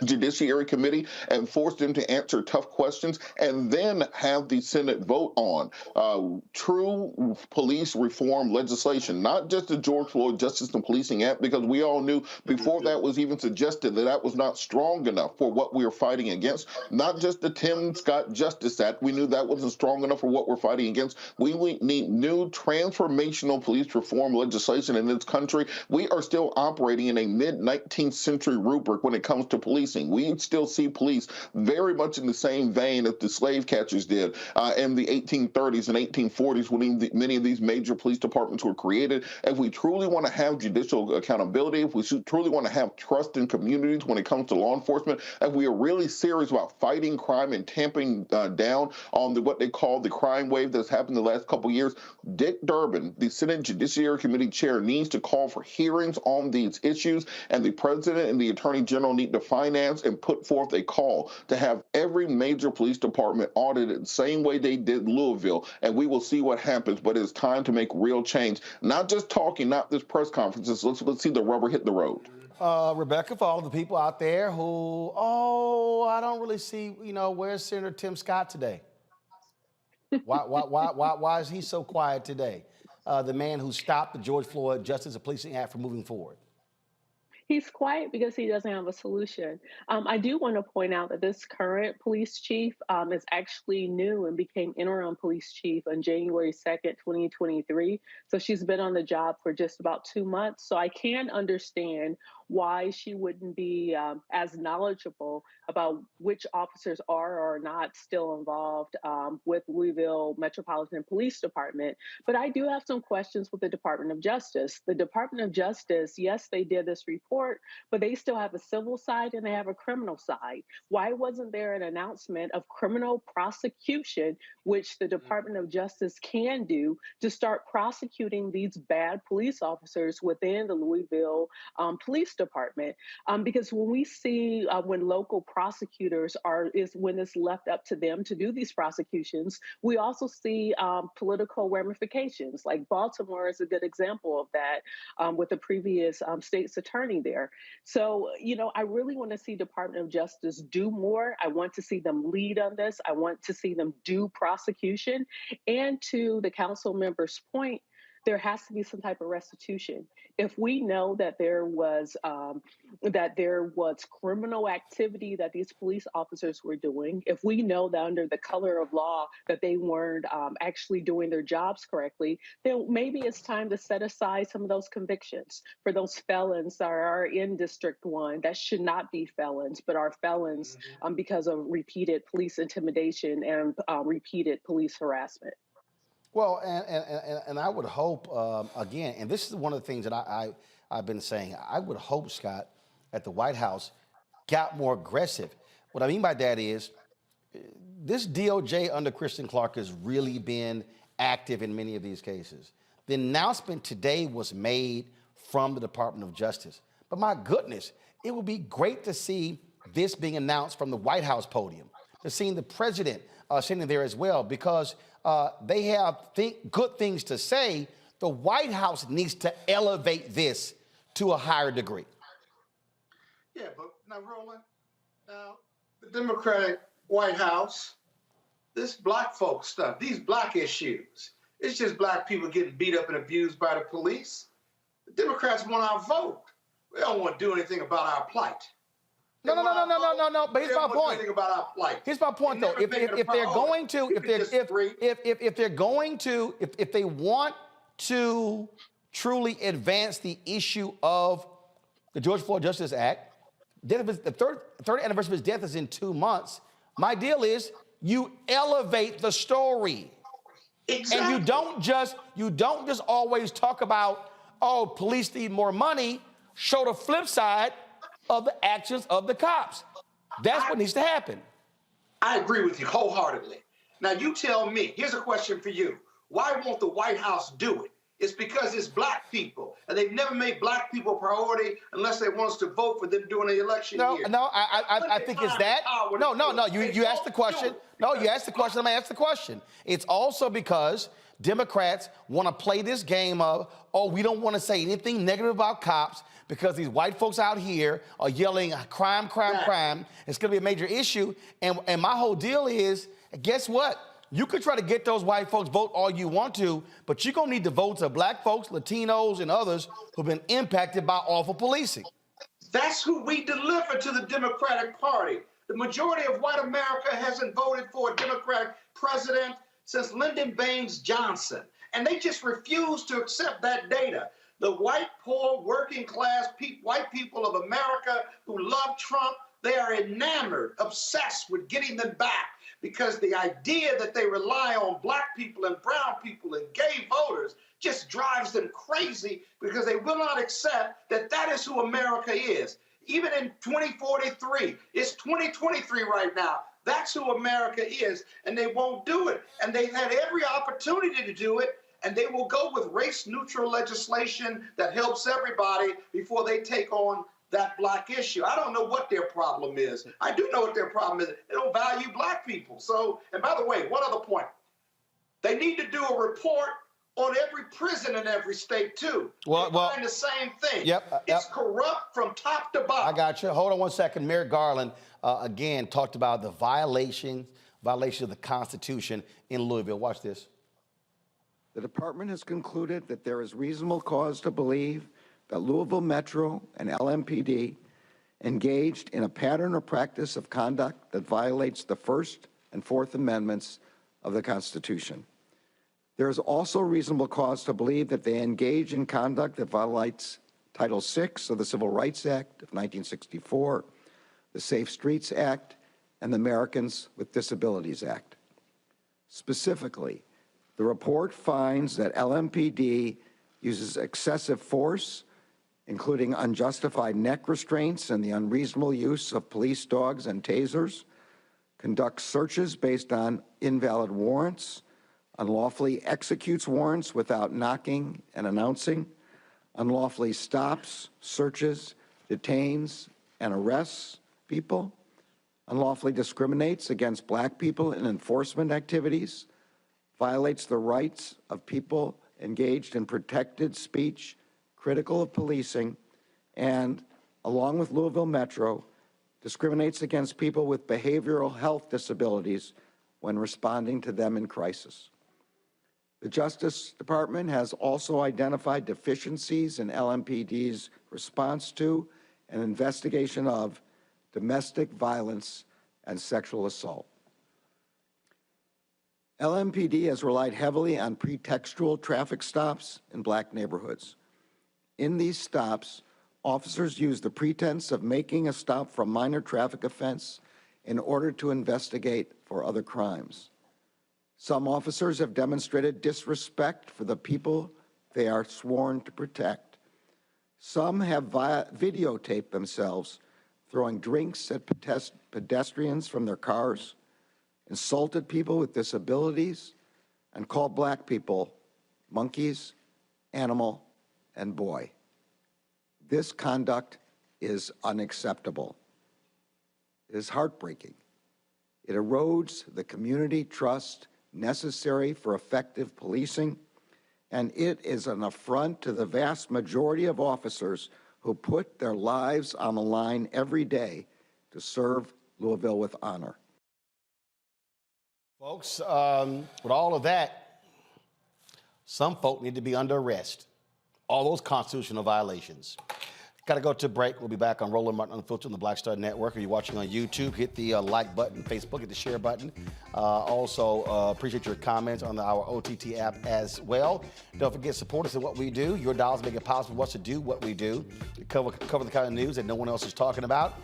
Judiciary Committee and force them to answer tough questions, and then have the Senate vote on true police reform legislation, not just the George Floyd Justice and Policing Act, because we all knew before that was even suggested that was not strong enough for what we were fighting against. Not just the Tim Scott Justice Act, we knew that wasn't strong enough for what we're fighting against. We need new transformational police reform legislation in this country. We are still operating in a mid-19th century rubric when it comes to policing. We still see police very much in the same vein as the slave catchers did in the 1830s and 1840s when many of these major police departments were created. If we truly want to have judicial accountability, if we truly want to have trust in communities when it comes to law enforcement, if we are really serious about fighting crime and tamping down on what they call the crime wave that's happened the last couple of years, Dick Durbin, the Senate Judiciary Committee chair, needs to call for hearings on these issues, and the president and the attorney general need to finance and put forth a call to have every major police department audited the same way they did Louisville, and we will see what happens. But it's time to make real change, not just talking, not just press conferences. Let's see the rubber hit the road. Rebecca, for all of the people out there who, I don't really see, where's Senator Tim Scott today? Why is he so quiet today? The man who stopped the George Floyd Justice and Policing Act from moving forward. He's quiet because he doesn't have a solution. I do want to point out that this current police chief is actually new and became interim police chief on January 2nd, 2023. So she's been on the job for just about 2 months. So I can understand why she wouldn't be as knowledgeable about which officers are or are not still involved with Louisville Metropolitan Police Department. But I do have some questions with the Department of Justice. The Department of Justice, yes, they did this report, but they still have a civil side and they have a criminal side. Why wasn't there an announcement of criminal prosecution, which the Department of Justice can do to start prosecuting these bad police officers within the Louisville Police Department? Because when we see when local prosecutors when it's left up to them to do these prosecutions, we also see political ramifications. Like Baltimore is a good example of that with the previous state's attorney there. So, I really want to see Department of Justice do more. I want to see them lead on this. I want to see them do prosecution. And to the council member's point, there has to be some type of restitution. If we know that there was criminal activity that these police officers were doing, if we know that under the color of law that they weren't actually doing their jobs correctly, then maybe it's time to set aside some of those convictions for those felons that are in District 1 that should not be felons, but are felons because of repeated police intimidation and repeated police harassment. Well, and I would hope, again, and this is one of the things that I've been saying, I would hope, Scott, that the White House got more aggressive. What I mean by that is this DOJ under Kristen Clark has really been active in many of these cases. The announcement today was made from the Department of Justice. But my goodness, it would be great to see this being announced from the White House podium, to seeing the president sitting there as well, because they have good things to say. The White House needs to elevate this to a higher degree. Yeah, but now, Roland, the Democratic White House, this black folk stuff, these black issues, it's just black people getting beat up and abused by the police. The Democrats want our vote. They don't want to do anything about our plight. No. But here's my point. Here's my point, though. If they want to truly advance the issue of the George Floyd Justice Act, the third anniversary of his death is in 2 months. My deal is you elevate the story, and you don't just always talk about, oh, police need more money. Show the flip side of the actions of the cops. That's what needs to happen. I agree with you wholeheartedly. Now you tell me, here's a question for you. Why won't the White House do it? It's because it's black people, and they've never made black people a priority unless they want us to vote for them during the election year. I think it's that. No, you asked the question. No, you asked the question, I'm gonna ask the question. It's also because Democrats want to play this game of, oh, we don't want to say anything negative about cops because these white folks out here are yelling crime, crime, crime. It's going to be a major issue. And my whole deal is, guess what? You could try to get those white folks vote all you want to, but you're going to need the votes of black folks, Latinos, and others who've been impacted by awful policing. That's who we deliver to the Democratic Party. The majority of white America hasn't voted for a Democratic president since Lyndon Baines Johnson, and they just refuse to accept that data. The white, poor, working class white people of America who love Trump, they are enamored, obsessed with getting them back, because the idea that they rely on black people and brown people and gay voters just drives them crazy, because they will not accept that that is who America is. Even in 2043, it's 2023 right now. That's who America is, and they won't do it. And they've had every opportunity to do it, and they will go with race-neutral legislation that helps everybody before they take on that black issue. I don't know what their problem is. I do know what their problem is. They don't value black people. So, and by the way, one other point. They need to do a report on every prison in every state, too. Well, the same thing. It's corrupt from top to bottom. I got you. Hold on one second. Merrick Garland, again, talked about the violation of the Constitution in Louisville. Watch this. The department has concluded that there is reasonable cause to believe that Louisville Metro and LMPD engaged in a pattern or practice of conduct that violates the First and Fourth Amendments of the Constitution. There is also reasonable cause to believe that they engage in conduct that violates Title VI of the Civil Rights Act of 1964, the Safe Streets Act, and the Americans with Disabilities Act. Specifically, the report finds that LMPD uses excessive force, including unjustified neck restraints and the unreasonable use of police dogs and tasers, conducts searches based on invalid warrants, unlawfully executes warrants without knocking and announcing, unlawfully stops, searches, detains, and arrests people, unlawfully discriminates against black people in enforcement activities, violates the rights of people engaged in protected speech critical of policing, and, along with Louisville Metro, discriminates against people with behavioral health disabilities when responding to them in crisis. The Justice Department has also identified deficiencies in LMPD's response to and investigation of domestic violence and sexual assault. LMPD has relied heavily on pretextual traffic stops in black neighborhoods. In these stops, officers use the pretense of making a stop for a minor traffic offense in order to investigate for other crimes. Some officers have demonstrated disrespect for the people they are sworn to protect. Some have videotaped themselves throwing drinks at pedestrians from their cars, insulted people with disabilities, and called black people monkeys, animal, and boy. This conduct is unacceptable. It is heartbreaking. It erodes the community trust necessary for effective policing, and it is an affront to the vast majority of officers who put their lives on the line every day to serve Louisville with honor. Folks, with all of that, some folk need to be under arrest. All those constitutional violations. Got to go to a break. We'll be back on Roland Martin Unfiltered on the Black Star Network. If you're watching on YouTube, hit the like button. Facebook, hit the share button. Also, appreciate your comments on our OTT app as well. Don't forget, support us in what we do. Your dollars make it possible for us to do what we do. Cover the kind of news that no one else is talking about.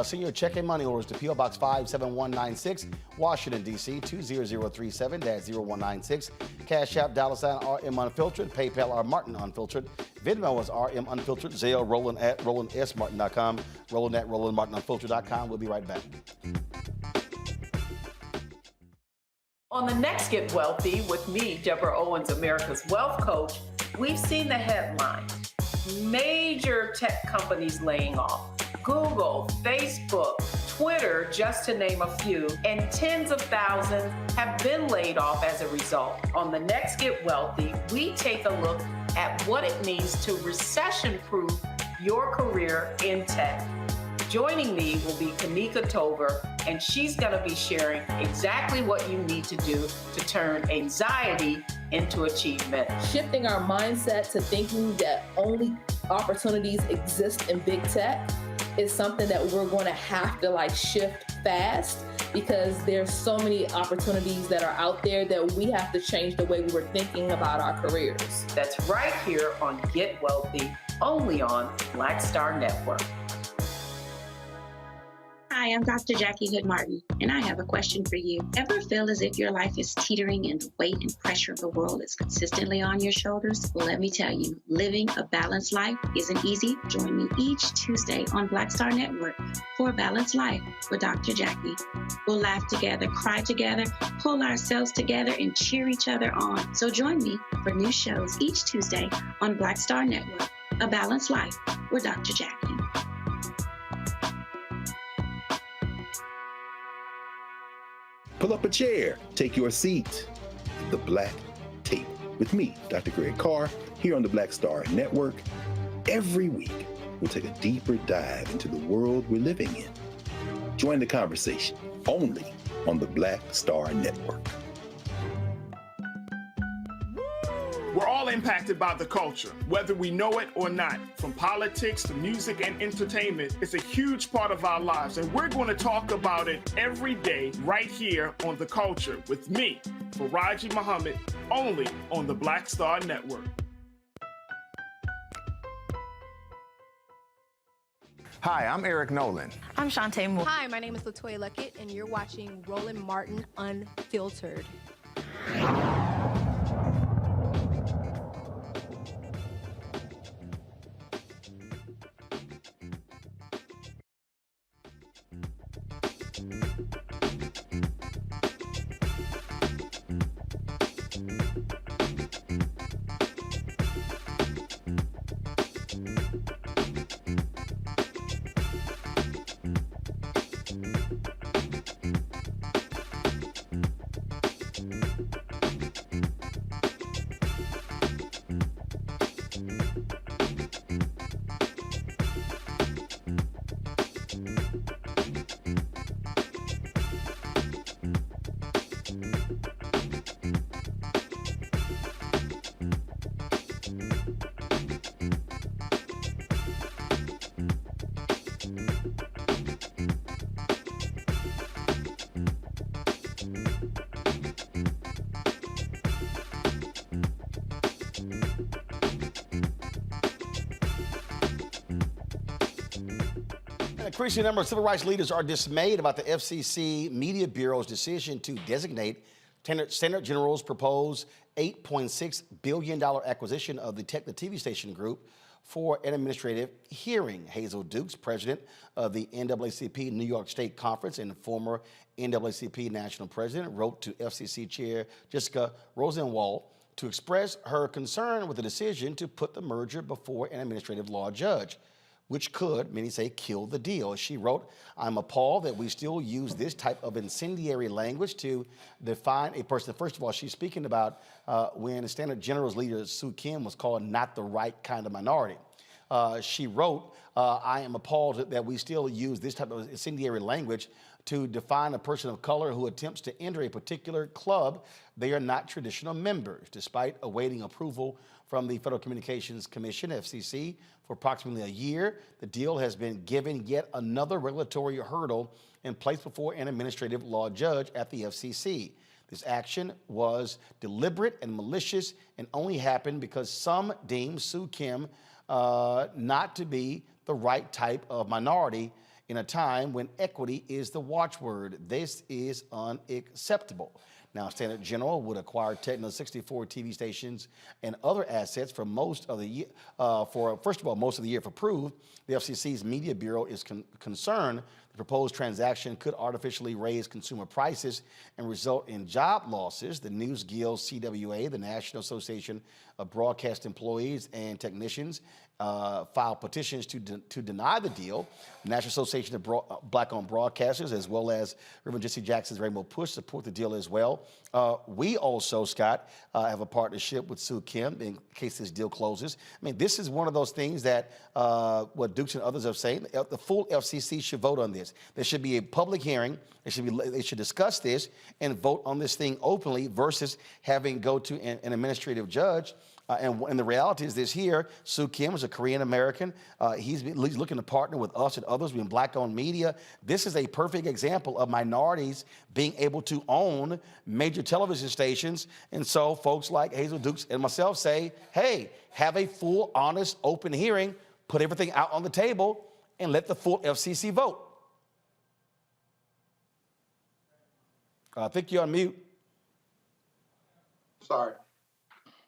Send your check and money orders to P.O. Box 57196, Washington, D.C. 20037. That's 0196. Cash App, $ RM Unfiltered. PayPal, R Martin Unfiltered. Venmo is RM Unfiltered. Zelle, Roland at RolandSMartin.com. Roland at RolandMartinUnfiltered.com. We'll be right back. On the next Get Wealthy with me, Deborah Owens, America's Wealth Coach, we've seen the headline. Major tech companies laying off. Google, Facebook, Twitter, just to name a few, and tens of thousands have been laid off as a result. On the next Get Wealthy, we take a look at what it means to recession-proof your career in tech. Joining me will be Tamika Tover, and she's going to be sharing exactly what you need to do to turn anxiety into achievement. Shifting our mindset to thinking that only opportunities exist in big tech is something that we're going to have to shift fast, because there's so many opportunities that are out there that we have to change the way we were thinking about our careers. That's right here on Get Wealthy, only on Black Star Network. Hi, I'm Dr. Jackie Hood Martin, and I have a question for you. Ever feel as if your life is teetering and the weight and pressure of the world is consistently on your shoulders? Well, let me tell you, living a balanced life isn't easy. Join me each Tuesday on Black Star Network for A Balanced Life with Dr. Jackie. We'll laugh together, cry together, pull ourselves together, and cheer each other on. So join me for new shows each Tuesday on Black Star Network, A Balanced Life with Dr. Jackie. Pull up a chair, take your seat. The Black Tape with me, Dr. Greg Carr, here on the Black Star Network. Every week, we'll take a deeper dive into the world we're living in. Join the conversation only on the Black Star Network. We're all impacted by the culture, whether we know it or not. From politics to music and entertainment, it's a huge part of our lives, and we're going to talk about it every day right here on The Culture with me, Faraji Muhammad, only on the Black Star Network. Hi, I'm Eric Nolan. I'm Shantae Moore. Hi, my name is Latoya Luckett, and you're watching Roland Martin Unfiltered. An increasing number of civil rights leaders are dismayed about the FCC Media Bureau's decision to designate Senator General's proposed $8.6 billion acquisition of the Tegna TV station group for an administrative hearing. Hazel Dukes, president of the NAACP New York State Conference and former NAACP national president, wrote to FCC Chair Jessica Rosenwald to express her concern with the decision to put the merger before an administrative law judge, which could, many say, kill the deal. She wrote, "I'm appalled that we still use this type of incendiary language to define a person." First of all, she's speaking about when the Standard General's leader, Sue Kim, was called not the right kind of minority. She wrote, "I am appalled that we still use this type of incendiary language to define a person of color who attempts to enter a particular club they are not traditional members." Despite awaiting approval from the Federal Communications Commission, FCC, for approximately a year, the deal has been given yet another regulatory hurdle and placed before an administrative law judge at the FCC. This action was deliberate and malicious and only happened because some deemed Sue Kim not to be the right type of minority in a time when equity is the watchword. This is unacceptable. Now, Senator General would acquire Tegna's 64 TV stations and other assets for most of the year. Most of the year, if approved, the FCC's Media Bureau is concerned the proposed transaction could artificially raise consumer prices and result in job losses. The News Guild CWA, the National Association of Broadcast Employees and Technicians, filed petitions to deny the deal. The National Association of Black-owned Broadcasters, as well as Reverend Jesse Jackson's Rainbow Push, support the deal as well. We also, Scott, have a partnership with Sue Kim in case this deal closes. I mean, this is one of those things that what Dukes and others have said, the full FCC should vote on this. There should be a public hearing. They should discuss this and vote on this thing openly versus having go to an administrative judge. And the reality is this here, Sue Kim is a Korean American. He's looking to partner with us and others in Black-owned media. This is a perfect example of minorities being able to own major television stations. And so folks like Hazel Dukes and myself say, hey, have a full, honest, open hearing, put everything out on the table, and let the full FCC vote. I think you're on mute. Sorry.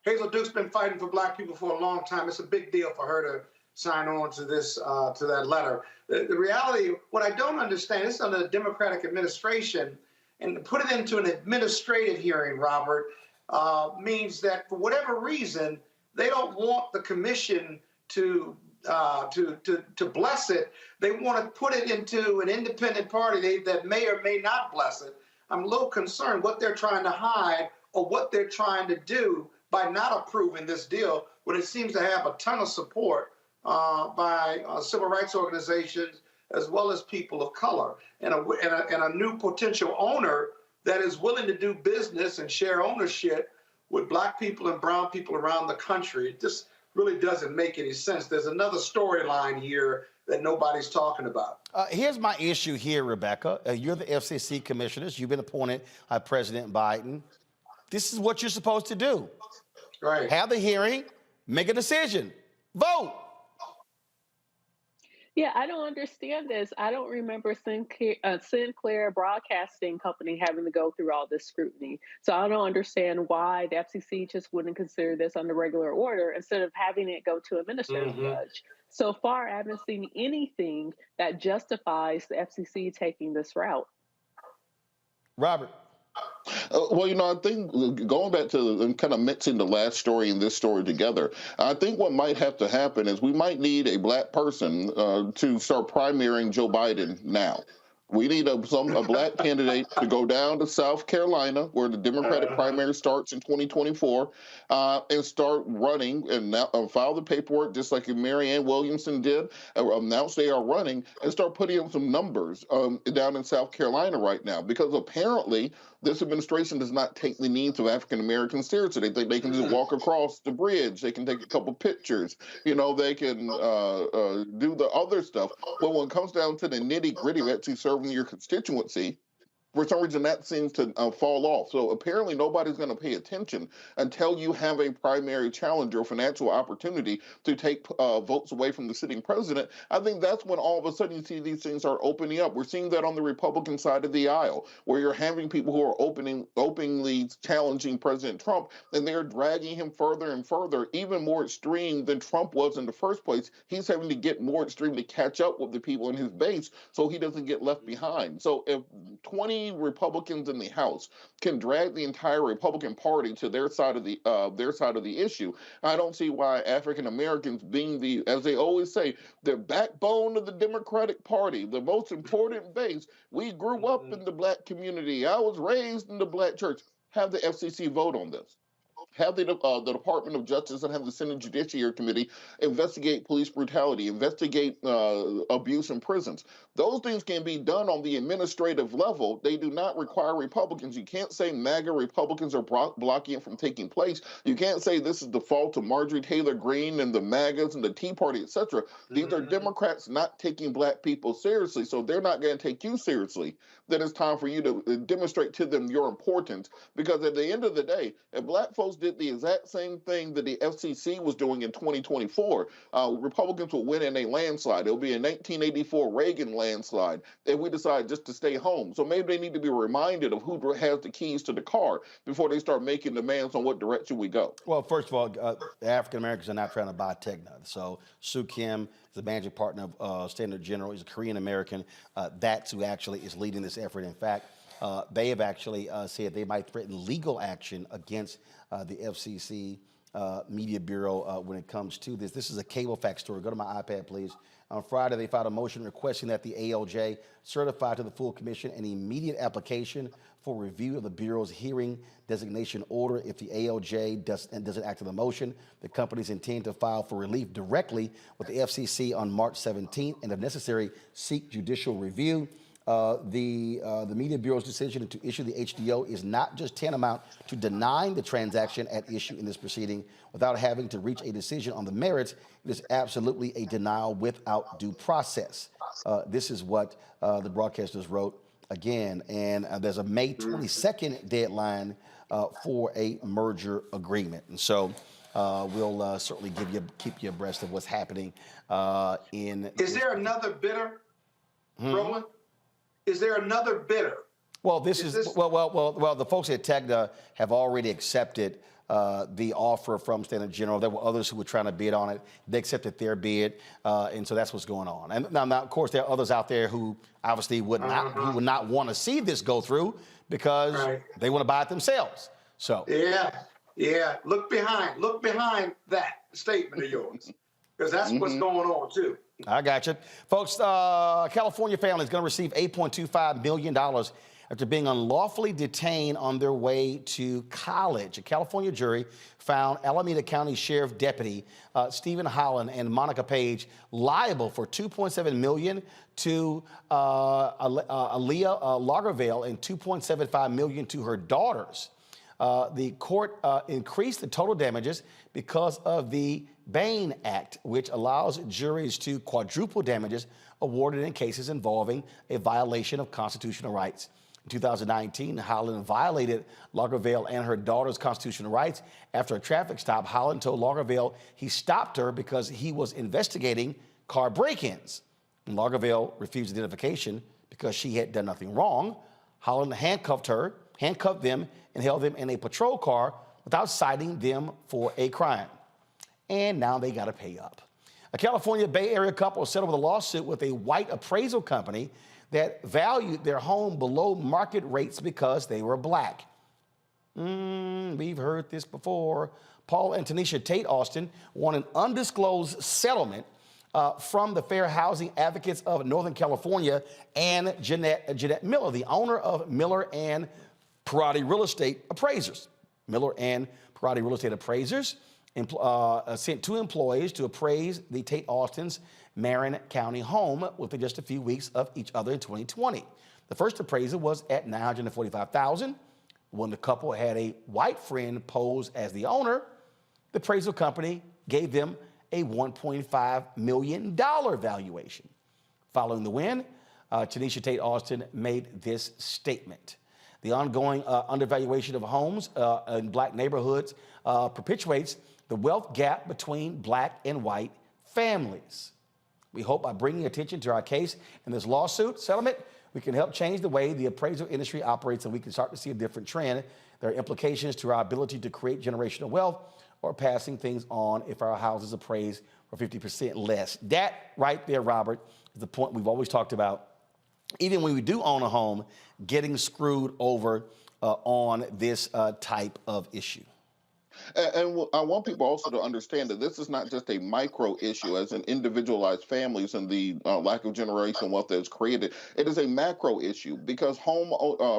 Hazel Duke's been fighting for black people for a long time. It's a big deal for her to sign on to this, to that letter. The reality, what I don't understand, it's under the Democratic administration, and to put it into an administrative hearing, Robert, means that for whatever reason, they don't want the commission to bless it. They want to put it into an independent party that may or may not bless it. I'm a little concerned what they're trying to hide or what they're trying to do by not approving this deal when it seems to have a ton of support by civil rights organizations as well as people of color and a new potential owner that is willing to do business and share ownership with black people and brown people around the country. It just really doesn't make any sense. There's another storyline here that nobody's talking about. Here's my issue here, Rebecca. You're the FCC commissioners. You've been appointed by President Biden. This is what you're supposed to do. Right. Have the hearing, make a decision, vote. Yeah, I don't understand this. I don't remember Sinclair Broadcasting Company having to go through all this scrutiny. So I don't understand why the FCC just wouldn't consider this on the regular order instead of having it go to a administrative judge. So far, I haven't seen anything that justifies the FCC taking this route. Robert. Well, I think going back to and kind of mixing the last story and this story together, I think what might have to happen is we might need a black person to start primarying Joe Biden now. We need a black candidate to go down to South Carolina, where the Democratic primary starts in 2024, and start running and file the paperwork, just like Marianne Williamson did, announce they are running, and start putting in some numbers down in South Carolina right now. Because apparently this administration does not take the needs of African Americans seriously. They think they can just walk across the bridge. They can take a couple pictures. They can do the other stuff. But when it comes down to the nitty gritty of actually serving your constituency, for some reason that seems to fall off. So apparently nobody's going to pay attention until you have a primary challenger, financial opportunity to take votes away from the sitting president. I think that's when all of a sudden you see these things are opening up. We're seeing that on the Republican side of the aisle, where you're having people who are openly challenging President Trump, and they're dragging him further and further, even more extreme than Trump was in the first place. He's having to get more extreme to catch up with the people in his base so he doesn't get left behind. So if 20 Republicans in the House can drag the entire Republican Party to their side of the issue, I don't see why African Americans, being the, as they always say, the backbone of the Democratic Party, the most important base. We grew up in the black community. I was raised in the black church. Have the FCC vote on this. Have the Department of Justice and have the Senate Judiciary Committee investigate police brutality, investigate abuse in prisons. Those things can be done on the administrative level. They do not require Republicans. You can't say MAGA Republicans are blocking it from taking place. You can't say this is the fault of Marjorie Taylor Greene and the MAGAs and the Tea Party, etc. These are Democrats not taking black people seriously, so they're not going to take you seriously. Then it's time for you to demonstrate to them your importance, because at the end of the day, if black folks did the exact same thing that the FCC was doing in 2024, Republicans will win in a landslide. It'll be a 1984 Reagan landslide if we decide just to stay home. So maybe they need to be reminded of who has the keys to the car before they start making demands on what direction we go. Well, first of all, African Americans are not trying to buy Tegna. So Sue Kim is the managing partner of Standard General. He's a Korean American. That's who actually is leading this effort. In fact, they have actually said they might threaten legal action against the FCC Media Bureau when it comes to this. This is a cable fact story. Go to my iPad, please. On Friday, they filed a motion requesting that the ALJ certify to the full commission an immediate application for review of the Bureau's hearing designation order. If the ALJ doesn't act on the motion, the companies intend to file for relief directly with the FCC on March 17th, and if necessary, seek judicial review. The Media Bureau's decision to issue the HDO is not just tantamount to denying the transaction at issue in this proceeding without having to reach a decision on the merits. It is absolutely a denial without due process. This is what the broadcasters wrote again, and there's a May 22nd deadline for a merger agreement. And so we'll certainly keep you abreast of what's happening in. Is there another bidder, Roland? Is there another bidder? Well, well, the folks at Tegna have already accepted the offer from Standard General. There were others who were trying to bid on it. They accepted their bid, and so that's what's going on. And now, of course, there are others out there who obviously would not want to see this go through because they want to buy it themselves. So yeah. Look behind that statement of yours, because that's what's going on too. I got you. Folks, California family is going to receive $8.25 million after being unlawfully detained on their way to college. A California jury found Alameda County Sheriff Deputy Stephen Holland and Monica Page liable for $2.7 million to Aaliyah Lagervale and $2.75 million to her daughters. The court increased the total damages because of the Bain Act, which allows juries to quadruple damages awarded in cases involving a violation of constitutional rights. In 2019, Holland violated Lagervale and her daughter's constitutional rights. After a traffic stop, Holland told Lagervale he stopped her because he was investigating car break-ins. When Lagerville refused identification because she had done nothing wrong, Holland handcuffed them, and held them in a patrol car without citing them for a crime. And now they got to pay up. A California Bay Area couple settled with a lawsuit with a white appraisal company that valued their home below market rates because they were black. We've heard this before. Paul and Tanisha Tate Austin won an undisclosed settlement from the Fair Housing Advocates of Northern California and Jeanette Miller, the owner of Miller and Parati Real Estate Appraisers. Miller and Parati Real Estate Appraisers sent 2 employees to appraise the Tate Austins' Marin County home within just a few weeks of each other in 2020. The first appraisal was at $945,000. When the couple had a white friend pose as the owner, the appraisal company gave them a $1.5 million valuation. Following the win, Tanisha Tate Austin made this statement. The ongoing undervaluation of homes in black neighborhoods perpetuates the wealth gap between black and white families. We hope by bringing attention to our case in this lawsuit settlement, we can help change the way the appraisal industry operates, and we can start to see a different trend. There are implications to our ability to create generational wealth or passing things on if our houses appraised for 50% less. That right there, Robert, is the point we've always talked about. Even when we do own a home, getting screwed over on this type of issue. And I want people also to understand that this is not just a micro issue as in individualized families and the lack of generational wealth that is created. It is a macro issue because home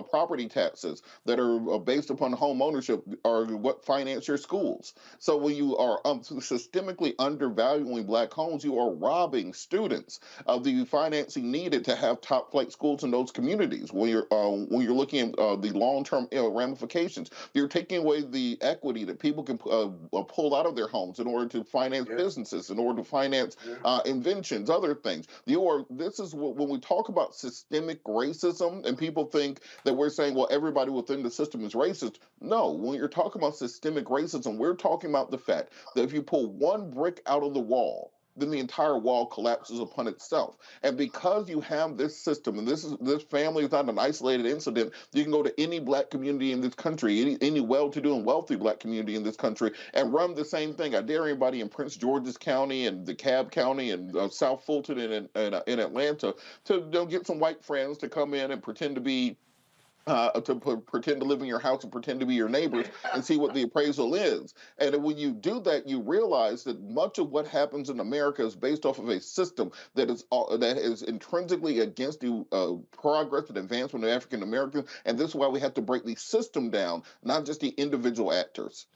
property taxes that are based upon home ownership are what finance your schools. So when you are systemically undervaluing black homes, you are robbing students of the financing needed to have top flight schools in those communities. When you're looking at the long-term ramifications, you're taking away the equity that people can pull out of their homes in order to finance businesses, in order to finance inventions, other things. This is when we talk about systemic racism, and people think that we're saying, well, everybody within the system is racist. No, when you're talking about systemic racism, we're talking about the fact that if you pull one brick out of the wall, then the entire wall collapses upon itself. And because you have this system, and this family is not an isolated incident, you can go to any black community in this country, any well-to-do and wealthy black community in this country, and run the same thing. I dare anybody in Prince George's County and DeKalb County and South Fulton in Atlanta to get some white friends to come in and pretend to be pretend to live in your house and pretend to be your neighbors and see what the appraisal is. And when you do that, you realize that much of what happens in America is based off of a system that is intrinsically against the progress and advancement of African Americans. And this is why we have to break the system down, not just the individual actors.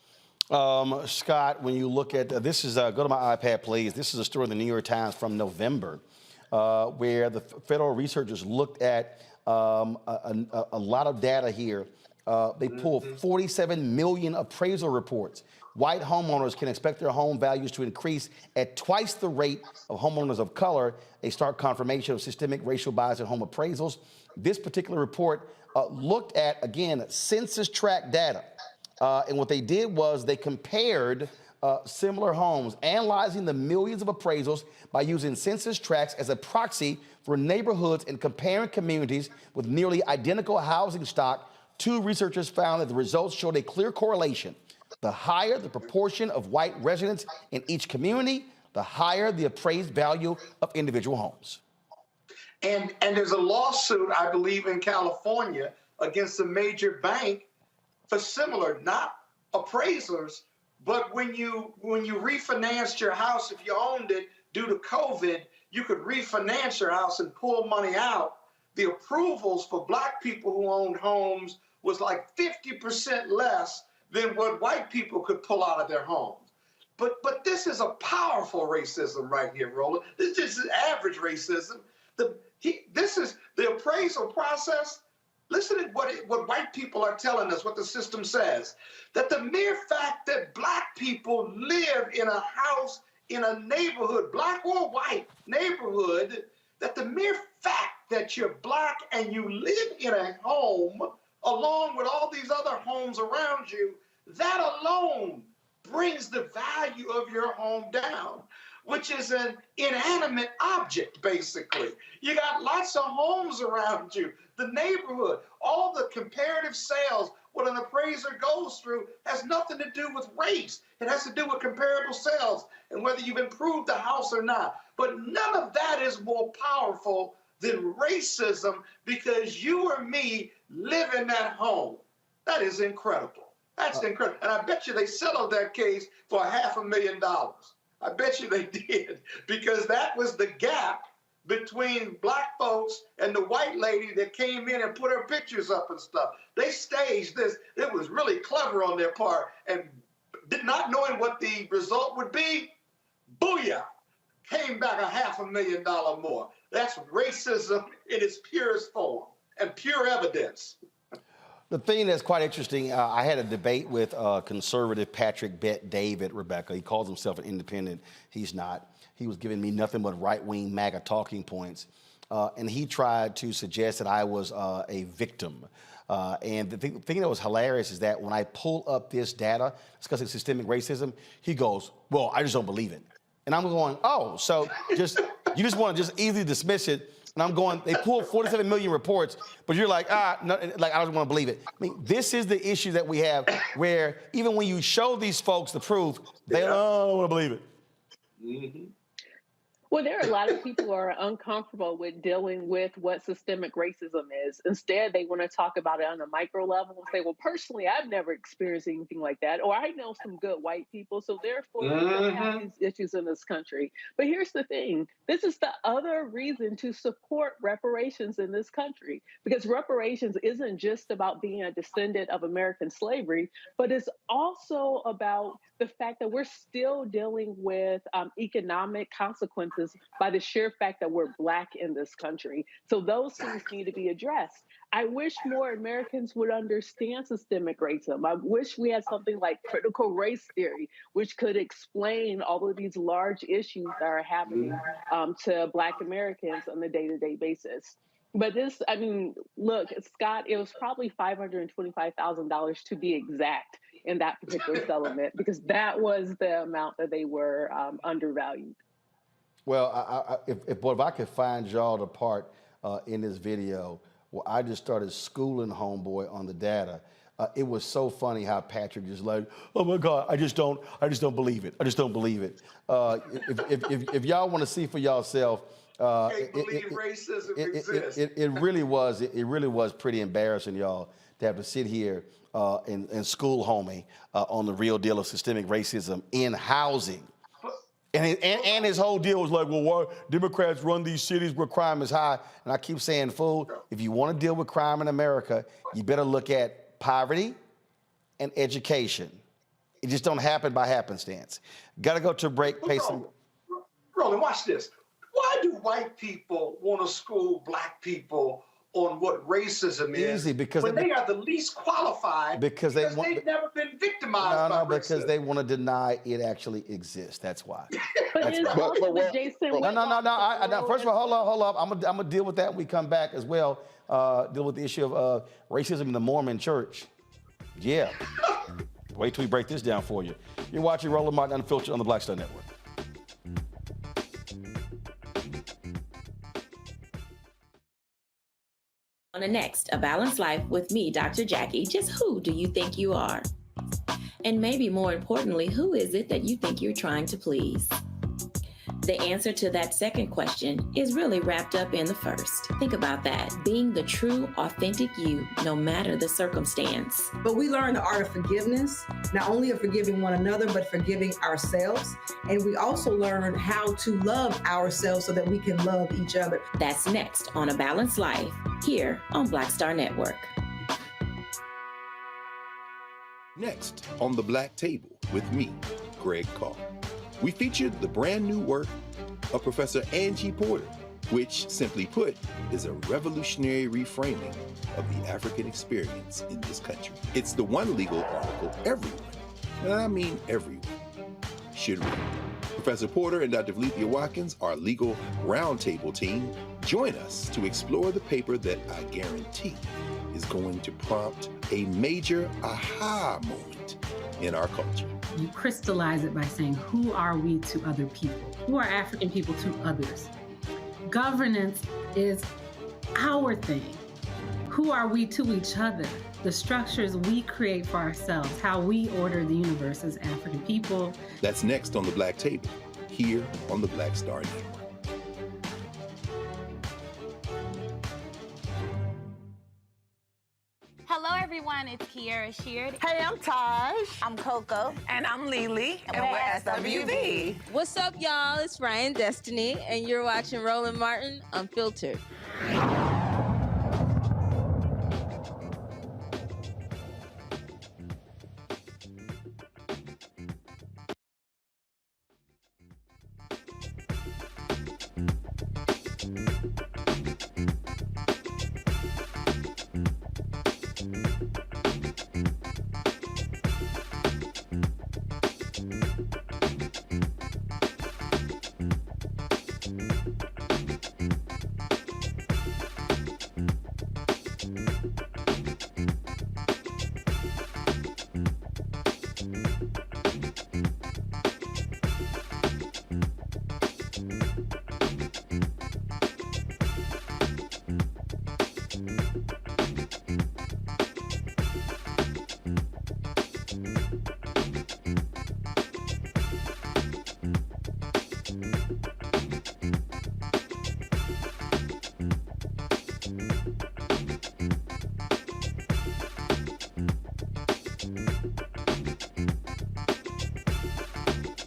Scott, when you look at this is go to my iPad, please. This is a story in the New York Times from November, where the federal researchers looked at a lot of data here. They pulled 47 million appraisal reports. White homeowners can expect their home values to increase at twice the rate of homeowners of color, a stark confirmation of systemic racial bias in home appraisals. This particular report looked at, again, census tract data. And what they did was they compared similar homes, analyzing the millions of appraisals by using census tracts as a proxy for neighborhoods and comparing communities with nearly identical housing stock. 2 researchers found that the results showed a clear correlation. The higher the proportion of white residents in each community, the higher the appraised value of individual homes. And there's a lawsuit, I believe, in California against a major bank for similar, not appraisers, but when you refinanced your house, if you owned it due to COVID, you could refinance your house and pull money out. The approvals for black people who owned homes was like 50% less than what white people could pull out of their homes. But this is a powerful racism right here, Roland. This is average racism. This is the appraisal process. Listen to what white people are telling us, what the system says, that the mere fact that black people live in a house, in a neighborhood, black or white neighborhood, that the mere fact that you're black and you live in a home along with all these other homes around you, that alone brings the value of your home down. which is an inanimate object, basically. You got lots of homes around you, the neighborhood, all the comparative sales, what an appraiser goes through has nothing to do with race. It has to do with comparable sales and whether you've improved the house or not. But none of that is more powerful than racism because you or me live in that home. That is incredible. That's incredible. And I bet you they settled that case for $500,000. I bet you they did, because that was the gap between black folks and the white lady that came in and put her pictures up and stuff. They staged this. It was really clever on their part. And not knowing what the result would be, booyah, came back $500,000 more. That's racism in its purest form and pure evidence. The thing that's quite interesting, I had a debate with conservative Patrick Bet David, Rebecca. He calls himself an independent. He's not. He was giving me nothing but right-wing MAGA talking points. And he tried to suggest that I was a victim. And the thing that was hilarious is that when I pull up this data discussing systemic racism, he goes, well, I just don't believe it. And I'm going, oh, so you just want to just easily dismiss it. And I'm going, they pulled 47 million reports, but you're like, no, like, I don't want to believe it. I mean, this is the issue that we have where even when you show these folks the proof, they don't want to believe it. Mm-hmm. Well, there are a lot of people who are uncomfortable with dealing with what systemic racism is. Instead, they want to talk about it on a micro level and say, well, personally, I've never experienced anything like that. Or I know some good white people, so therefore we don't have these issues in this country. But here's the thing. This is the other reason to support reparations in this country, because reparations isn't just about being a descendant of American slavery, but it's also about the fact that we're still dealing with economic consequences by the sheer fact that we're Black in this country. So those things need to be addressed. I wish more Americans would understand systemic racism. I wish we had something like critical race theory, which could explain all of these large issues that are happening to Black Americans on a day-to-day basis. But this, I mean, look, Scott, it was probably $525,000 to be exact in that particular settlement, because that was the amount that they were undervalued. Well, if I could find y'all the part in this video where I just started schooling homeboy on the data. It was so funny how Patrick just like, oh my God, I just don't believe it. I just don't believe it. If y'all want to see for yourself, racism exists. It really was pretty embarrassing, y'all, to have to sit here and school homie on the real deal of systemic racism in housing. And his whole deal was like, well, why Democrats run these cities where crime is high? And I keep saying, fool, if you want to deal with crime in America, you better look at poverty and education. It just don't happen by happenstance. Got to go to a break. Pay some. Roland, watch this. Why do white people want to school Black people on what racism is? Easy, because when they are the least qualified because they've never been victimized by because racism. they want to deny it actually exists. That's why. But Jason, no. First of all, hold up. I'm gonna deal with that when we come back as well. Deal with the issue of racism in the Mormon Church. Yeah. Wait till we break this down for you. You're watching Roland Martin Unfiltered on the Black Star Network. On the next, A Balanced Life with me, Dr. Jackie, just who do you think you are? And maybe more importantly, who is it that you think you're trying to please? The answer to that second question is really wrapped up in the first. Think about that, being the true, authentic you, no matter the circumstance. But we learn the art of forgiveness, not only of forgiving one another, but forgiving ourselves. And we also learn how to love ourselves so that we can love each other. That's next on A Balanced Life, here on Black Star Network. Next on The Black Table with me, Greg Carr. We featured the brand new work of Professor Angie Porter, which, simply put, is a revolutionary reframing of the African experience in this country. It's the one legal article everyone, and I mean everyone, should read. Professor Porter and Dr. Valencia Watkins, our legal roundtable team, join us to explore the paper that I guarantee is going to prompt a major aha moment in our culture. you crystallize it by saying, who are we to other people? Who are African people to others? Governance is our thing. Who are we to each other? The structures we create for ourselves, how we order the universe as African people. That's next on The Black Table, here on the Black Star Network. Hello, everyone. It's Kiara Sheard. Hey, I'm Taj. I'm Coco. And I'm Lily. And we're SWV. What's up, y'all? It's Ryan Destiny, and you're watching Roland Martin Unfiltered.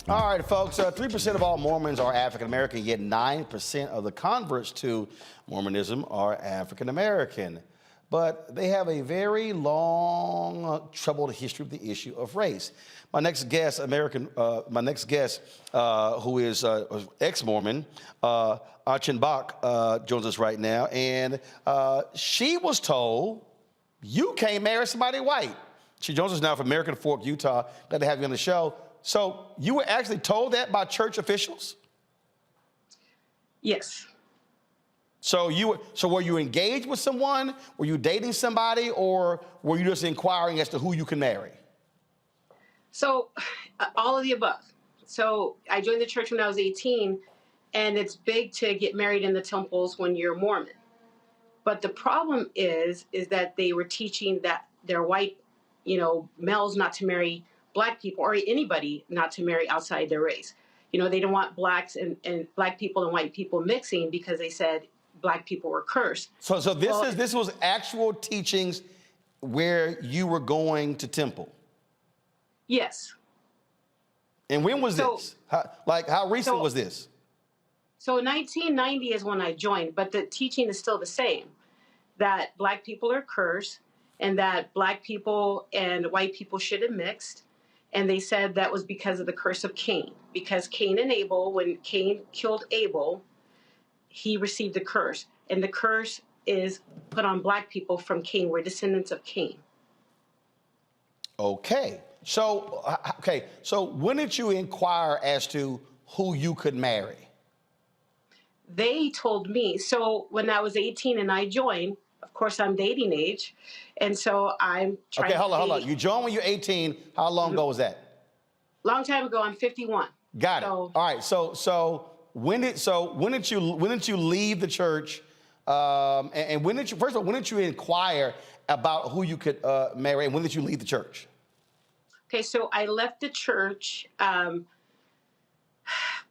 All right, folks, 3% of all Mormons are African American, yet 9% of the converts to Mormonism are African American. But they have a very long, troubled history of the issue of race. My next guest, who is ex-Mormon, Achin Bach, joins us right now, and she was told, you can't marry somebody white. She joins us now from American Fork, Utah. Glad to have you on the show. So you were actually told that by church officials? Yes. So were you engaged with someone? Were you dating somebody, or were you just inquiring as to who you can marry? So all of the above. So I joined the church when I was 18, and it's big to get married in the temples when you're Mormon. But the problem is that they were teaching that they're white, males not to marry Black people, or anybody not to marry outside their race. They didn't want blacks and Black people and white people mixing because they said Black people were cursed. So this was actual teachings where you were going to temple? Yes. And when was this? How recent was this? So 1990 is when I joined, but the teaching is still the same, that Black people are cursed and that Black people and white people shouldn't mix. And they said that was because of the curse of Cain. Because Cain and Abel, when Cain killed Abel, he received the curse. And the curse is put on Black people from Cain. We're descendants of Cain. Okay. So when did you inquire as to who you could marry? They told me. So when I was 18 and I joined, of course, I'm dating age. And so I'm trying hold on. You joined when you're 18. How long ago was that? Long time ago. I'm 51. Got it. All right. So when did you leave the church? And when did you inquire about who you could marry? And when did you leave the church? Okay. So I left the church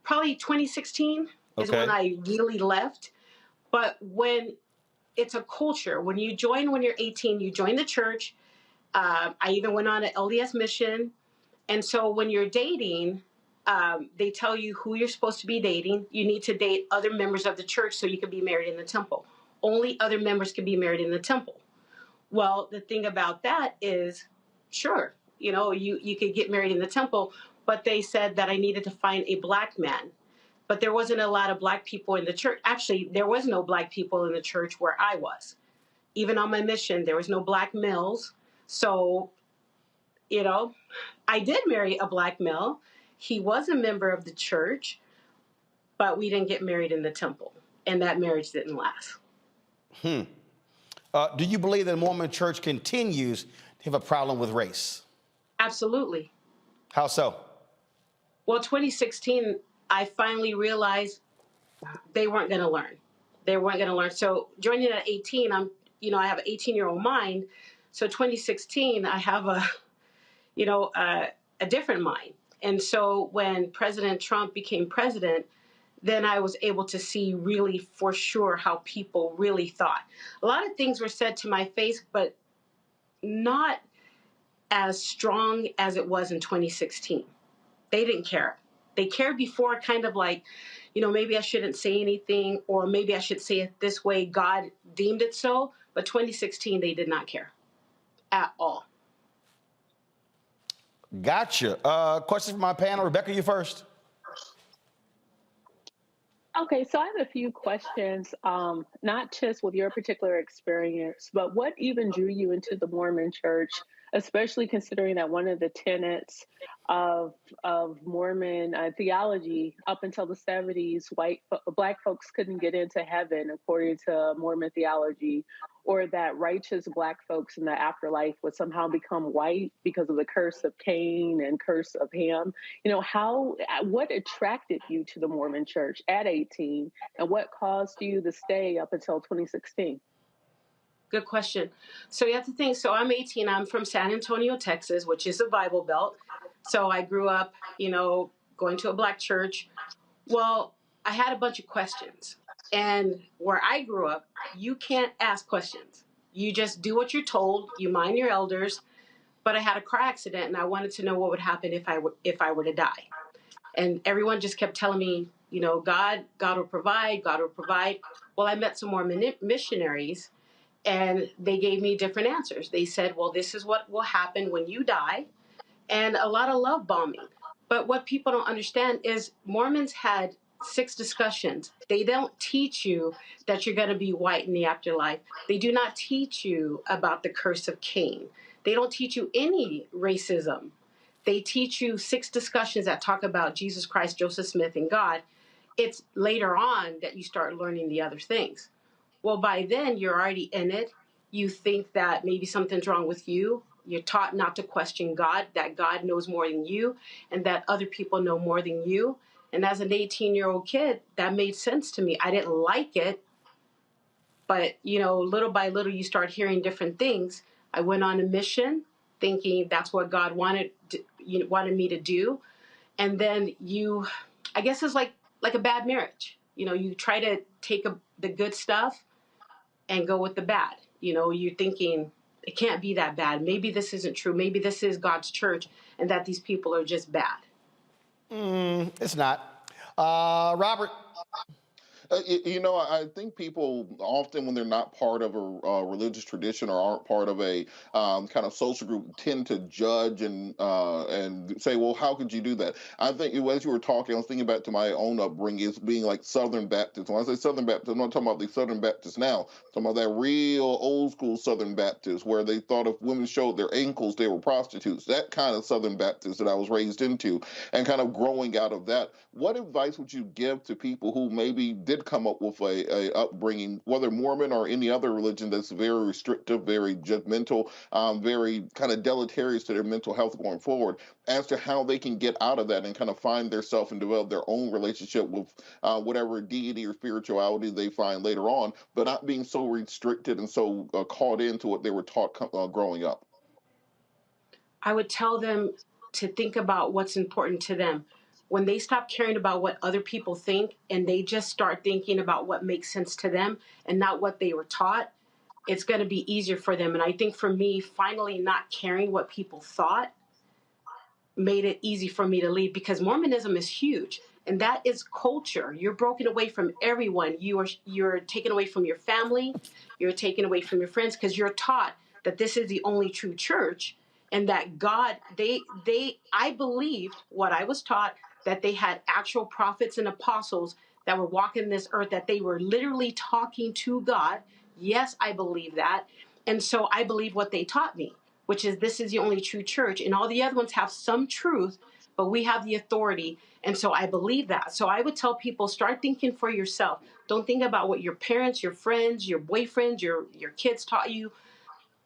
probably 2016 is when I really left. But it's a culture. When you join when you're 18, you join the church. I even went on an LDS mission. And so when you're dating, they tell you who you're supposed to be dating. You need to date other members of the church so you can be married in the temple. Only other members can be married in the temple. Well, the thing about that is, sure, you could get married in the temple, but they said that I needed to find a Black man. But there wasn't a lot of Black people in the church. Actually, there was no Black people in the church where I was. Even on my mission, there was no Black males. So, I did marry a Black male. He was a member of the church, but we didn't get married in the temple. And that marriage didn't last. Do you believe that the Mormon Church continues to have a problem with race? Absolutely. How so? Well, 2016, I finally realized they weren't going to learn. They weren't going to learn. So joining at 18, I have an 18-year-old mind. So 2016, I have a different mind. And so when President Trump became president, then I was able to see really for sure how people really thought. A lot of things were said to my face, but not as strong as it was in 2016. They didn't care. They cared before, kind of like, maybe I shouldn't say anything, or maybe I should say it this way. God deemed it so. But 2016, they did not care at all. Gotcha. Questions from my panel. Rebecca, you first. Okay, so I have a few questions, not just with your particular experience, but what even drew you into the Mormon Church, especially considering that one of the tenets of Mormon theology up until the 70s, Black folks couldn't get into heaven according to Mormon theology, or that righteous Black folks in the afterlife would somehow become white because of the curse of Cain and curse of Ham. What attracted you to the Mormon Church at 18, and what caused you to stay up until 2016? Good question. So you have to think, so I'm 18, I'm from San Antonio, Texas, which is a Bible Belt. So I grew up, going to a Black church. Well, I had a bunch of questions. And where I grew up, you can't ask questions. You just do what you're told, you mind your elders. But I had a car accident and I wanted to know what would happen if I were to die. And everyone just kept telling me, God will provide, God will provide. Well, I met some more missionaries and they gave me different answers. They said, well, this is what will happen when you die, and a lot of love bombing. But what people don't understand is Mormons had 6 discussions. They don't teach you that you're going to be white in the afterlife. They do not teach you about the curse of Cain. They don't teach you any racism. They teach you 6 discussions that talk about Jesus Christ, Joseph Smith, and God. It's later on that you start learning the other things. Well, by then, you're already in it. You think that maybe something's wrong with you. You're taught not to question God, that God knows more than you, and that other people know more than you. And as an 18-year-old kid, that made sense to me. I didn't like it, but, little by little, you start hearing different things. I went on a mission thinking that's what God wanted me to do. And then I guess it's like a bad marriage. You try to take the good stuff and go with the bad. You're thinking, it can't be that bad. Maybe this isn't true. Maybe this is God's church and that these people are just bad. It's not. Robert? I think people often, when they're not part of a religious tradition or aren't part of a kind of social group, tend to judge and say, well, how could you do that? I think as you were talking, I was thinking back to my own upbringing as being like Southern Baptist. When I say Southern Baptist, I'm not talking about the Southern Baptist now. I'm talking about that real old school Southern Baptist where they thought if women showed their ankles, they were prostitutes. That kind of Southern Baptist that I was raised into, and kind of growing out of that. What advice would you give to people who maybe did come up with a upbringing, whether Mormon or any other religion, that's very restrictive, very judgmental, very kind of deleterious to their mental health going forward, as to how they can get out of that and kind of find their self and develop their own relationship with whatever deity or spirituality they find later on, but not being so restricted and so caught into what they were taught growing up? I would tell them to think about what's important to them. When they stop caring about what other people think and they just start thinking about what makes sense to them and not what they were taught, it's going to be easier for them. And I think for me, finally not caring what people thought made it easy for me to leave, because Mormonism is huge. And that is culture. You're broken away from everyone. You're taken away from your family. You're taken away from your friends because you're taught that this is the only true church, and that God, I believed what I was taught, that they had actual prophets and apostles that were walking this earth, that they were literally talking to God. Yes, I believe that. And so I believe what they taught me, which is this is the only true church, and all the other ones have some truth, but we have the authority. And so I believe that. So I would tell people, start thinking for yourself. Don't think about what your parents, your friends, your boyfriends, your kids taught you.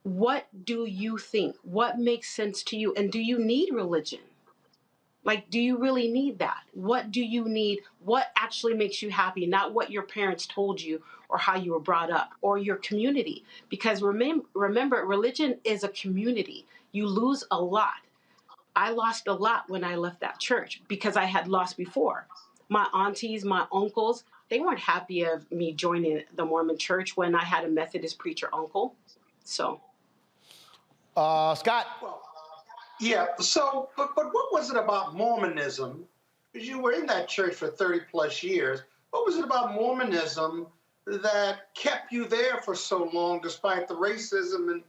What do you think? What makes sense to you? And do you need religion? Like, do you really need that? What do you need? What actually makes you happy? Not what your parents told you or how you were brought up or your community. Because remember, religion is a community. You lose a lot. I lost a lot when I left that church because I had lost before. My aunties, my uncles, they weren't happy of me joining the Mormon Church when I had a Methodist preacher uncle. So. Scott. Yeah, so, but what was it about Mormonism? Because you were in that church for 30 plus years. What was it about Mormonism that kept you there for so long despite the racism? And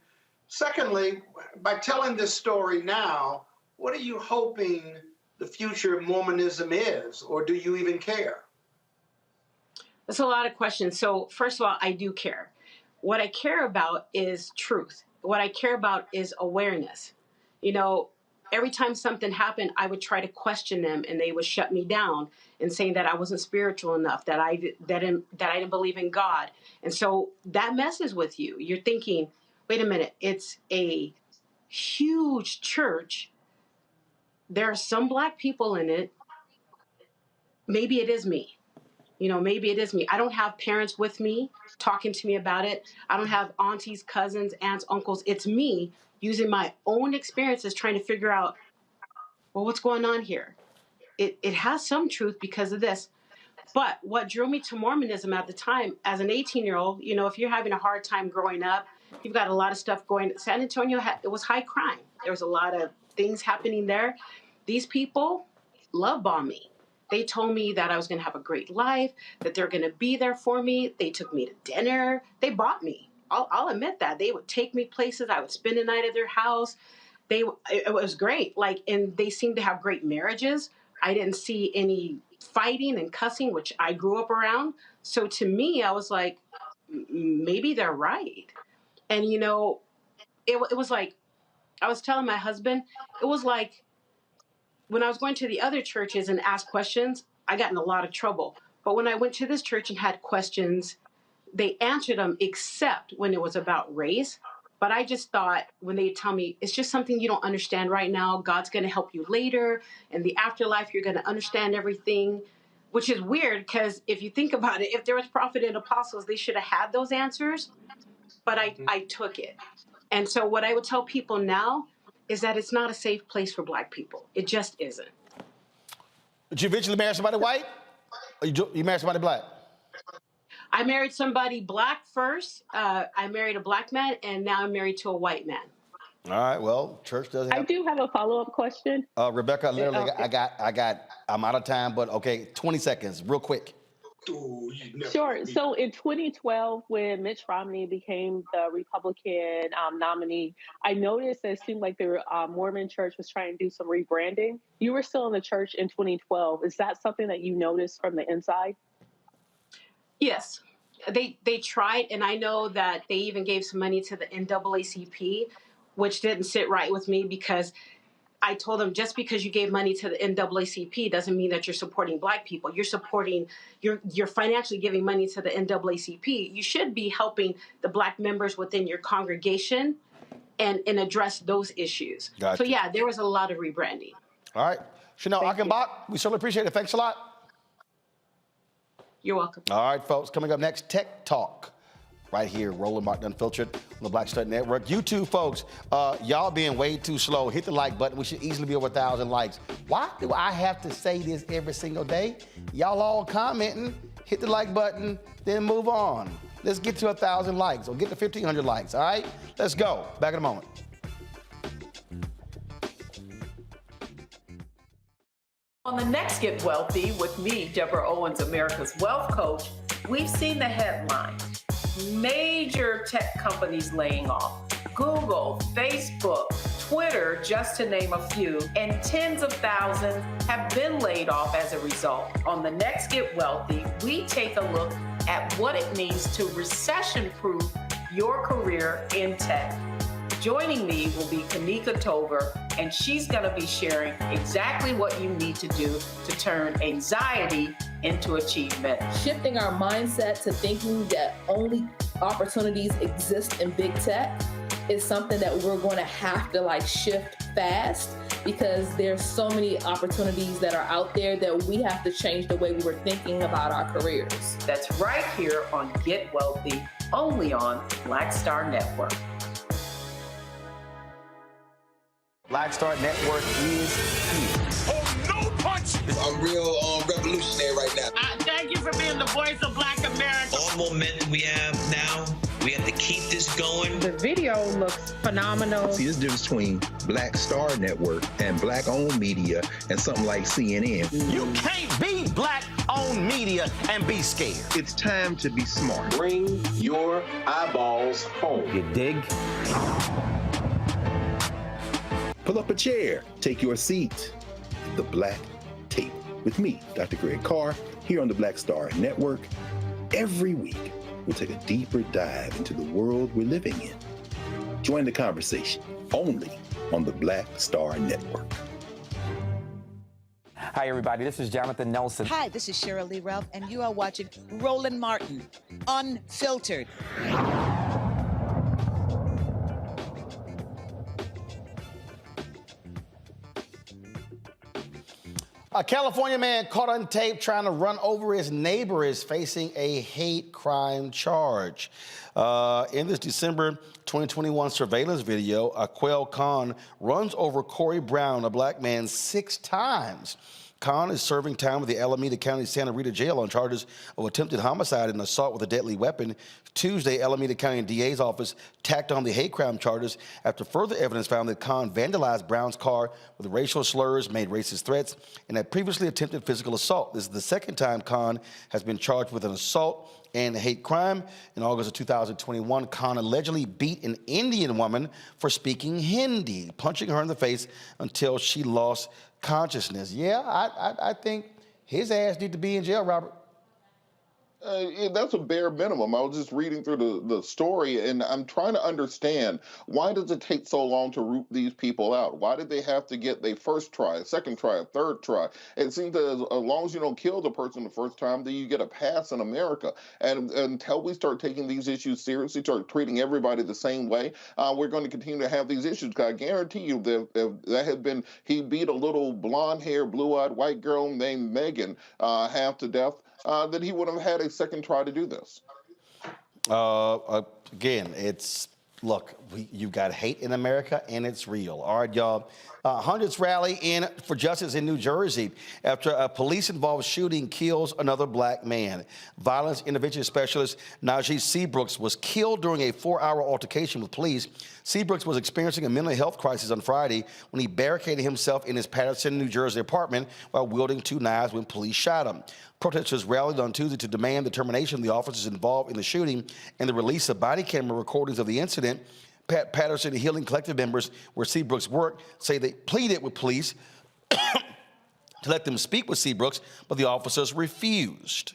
secondly, by telling this story now, what are you hoping the future of Mormonism is, or do you even care? That's a lot of questions. So first of all, I do care. What I care about is truth. What I care about is awareness. You know, every time something happened, I would try to question them, and they would shut me down and saying that I wasn't spiritual enough, that I didn't believe in God. And so that messes with you. You're thinking, wait a minute, it's a huge church. There are some Black people in it. Maybe it is me. You know, maybe it is me. I don't have parents with me talking to me about it. I don't have aunties, cousins, aunts, uncles. It's me using my own experiences trying to figure out, well, what's going on here? It has some truth because of this. But what drew me to Mormonism at the time, as an 18-year-old, you know, if you're having a hard time growing up, you've got a lot of stuff going. San Antonio, it was high crime. There was a lot of things happening there. These people love bombed me. They told me that I was going to have a great life, that they're going to be there for me. They took me to dinner. They bought me. I'll admit that. They would take me places. I would spend a night at their house. It was great. Like, and they seemed to have great marriages. I didn't see any fighting and cussing, which I grew up around. So to me, I was like, maybe they're right. And, you know, it was like, I was telling my husband, it was like, when I was going to the other churches and asked questions, I got in a lot of trouble. But when I went to this church and had questions, they answered them, except when it was about race. But I just thought, when they tell me, it's just something you don't understand right now. God's going to help you later. In the afterlife, you're going to understand everything, which is weird because if you think about it, if there was prophet and apostles, they should have had those answers. But I took it. And so what I would tell people now is that it's not a safe place for Black people. It just isn't. Did you eventually marry somebody white? Or you married somebody Black? I married somebody Black first. I married a Black man, and now I'm married to a white man. All right. Well, church doesn't have. I do have a follow-up question. Rebecca, literally, I'm out of time, but okay, 20 seconds, real quick. Sure. So in 2012, when Mitch Romney became the Republican nominee, I noticed that it seemed like the Mormon Church was trying to do some rebranding. You were still in the church in 2012. Is that something that you noticed from the inside? Yes. They tried, and I know that they even gave some money to the NAACP, which didn't sit right with me because I told them, just because you gave money to the NAACP doesn't mean that you're supporting Black people. You're financially giving money to the NAACP. You should be helping the Black members within your congregation and address those issues. Gotcha. So yeah, there was a lot of rebranding. All right. Chanel Achenbach, we certainly appreciate it. Thanks a lot. You're welcome. All right, folks, coming up next, Tech Talk. Right here, Roland Martin Unfiltered on the Black Stud Network. You too, folks, y'all being way too slow. Hit the like button. We should easily be over 1,000 likes. Why do I have to say this every single day? Y'all all commenting. Hit the like button, then move on. Let's get to 1,000 likes or get to 1,500 likes, all right? Let's go. Back in a moment. On the next Get Wealthy with me, Deborah Owens, America's Wealth Coach, we've seen the headline. Major tech companies laying off. Google, Facebook, Twitter, just to name a few, and tens of thousands have been laid off as a result. On the next Get Wealthy, we take a look at what it means to recession-proof your career in tech. Joining me will be Tamika, and she's going to be sharing exactly what you need to do to turn anxiety into achievement. Shifting our mindset to thinking that only opportunities exist in big tech is something that we're going to have to like shift fast, because there's so many opportunities that are out there that we have to change the way we were thinking about our careers. That's right here on Get Wealthy, only on Black Star Network. Black Star Network is here. Oh, no punch! I'm real revolutionary right now. Thank you for being the voice of Black America. All momentum we have now, we have to keep this going. The video looks phenomenal. See, there's a difference between Black Star Network and Black-owned media and something like CNN. You can't be Black-owned media and be scared. It's time to be smart. Bring your eyeballs home. You dig? Pull up a chair, take your seat. The Black Tape with me, Dr. Greg Carr, here on the Black Star Network. Every week, we'll take a deeper dive into the world we're living in. Join the conversation only on the Black Star Network. Hi, everybody. This is Jonathan Nelson. Hi, this is Cheryl Lee Ralph, and you are watching Roland Martin, Unfiltered. A California man caught on tape trying to run over his neighbor is facing a hate crime charge. In this December 2021 surveillance video, Aquel Khan runs over Corey Brown, a black man, 6 times. Khan is serving time with the Alameda County Santa Rita Jail on charges of attempted homicide and assault with a deadly weapon. Tuesday, Alameda County DA's office tacked on the hate crime charges after further evidence found that Khan vandalized Brown's car with racial slurs, made racist threats, and had previously attempted physical assault. This is the second time Khan has been charged with an assault and hate crime. In August of 2021, Khan allegedly beat an Indian woman for speaking Hindi, punching her in the face until she lost consciousness. Yeah, I think his ass need to be in jail, Robert. Yeah, that's a bare minimum. I was just reading through the story, and I'm trying to understand, why does it take so long to root these people out? Why did they have to get their first try, a second try, a third try? It seems that as long as you don't kill the person the first time, then you get a pass in America. And until we start taking these issues seriously, start treating everybody the same way, we're going to continue to have these issues. I guarantee you that if that had been, he beat a little blonde-haired, blue-eyed white girl named Megan half to death, that he would have had a second try to do this. Again, look, you've got hate in America, and it's real. All right, y'all. Hundreds rally in for justice in New Jersey after a police-involved shooting kills another black man. Violence intervention specialist Najee Seabrooks was killed during a 4-hour altercation with police. Seabrooks was experiencing a mental health crisis on Friday when he barricaded himself in his Patterson, New Jersey apartment while wielding 2 knives when police shot him. Protesters rallied on Tuesday to demand the termination of the officers involved in the shooting and the release of body camera recordings of the incident. Patterson Healing Collective members, where Seabrooks worked, say they pleaded with police to let them speak with Seabrooks, but the officers refused.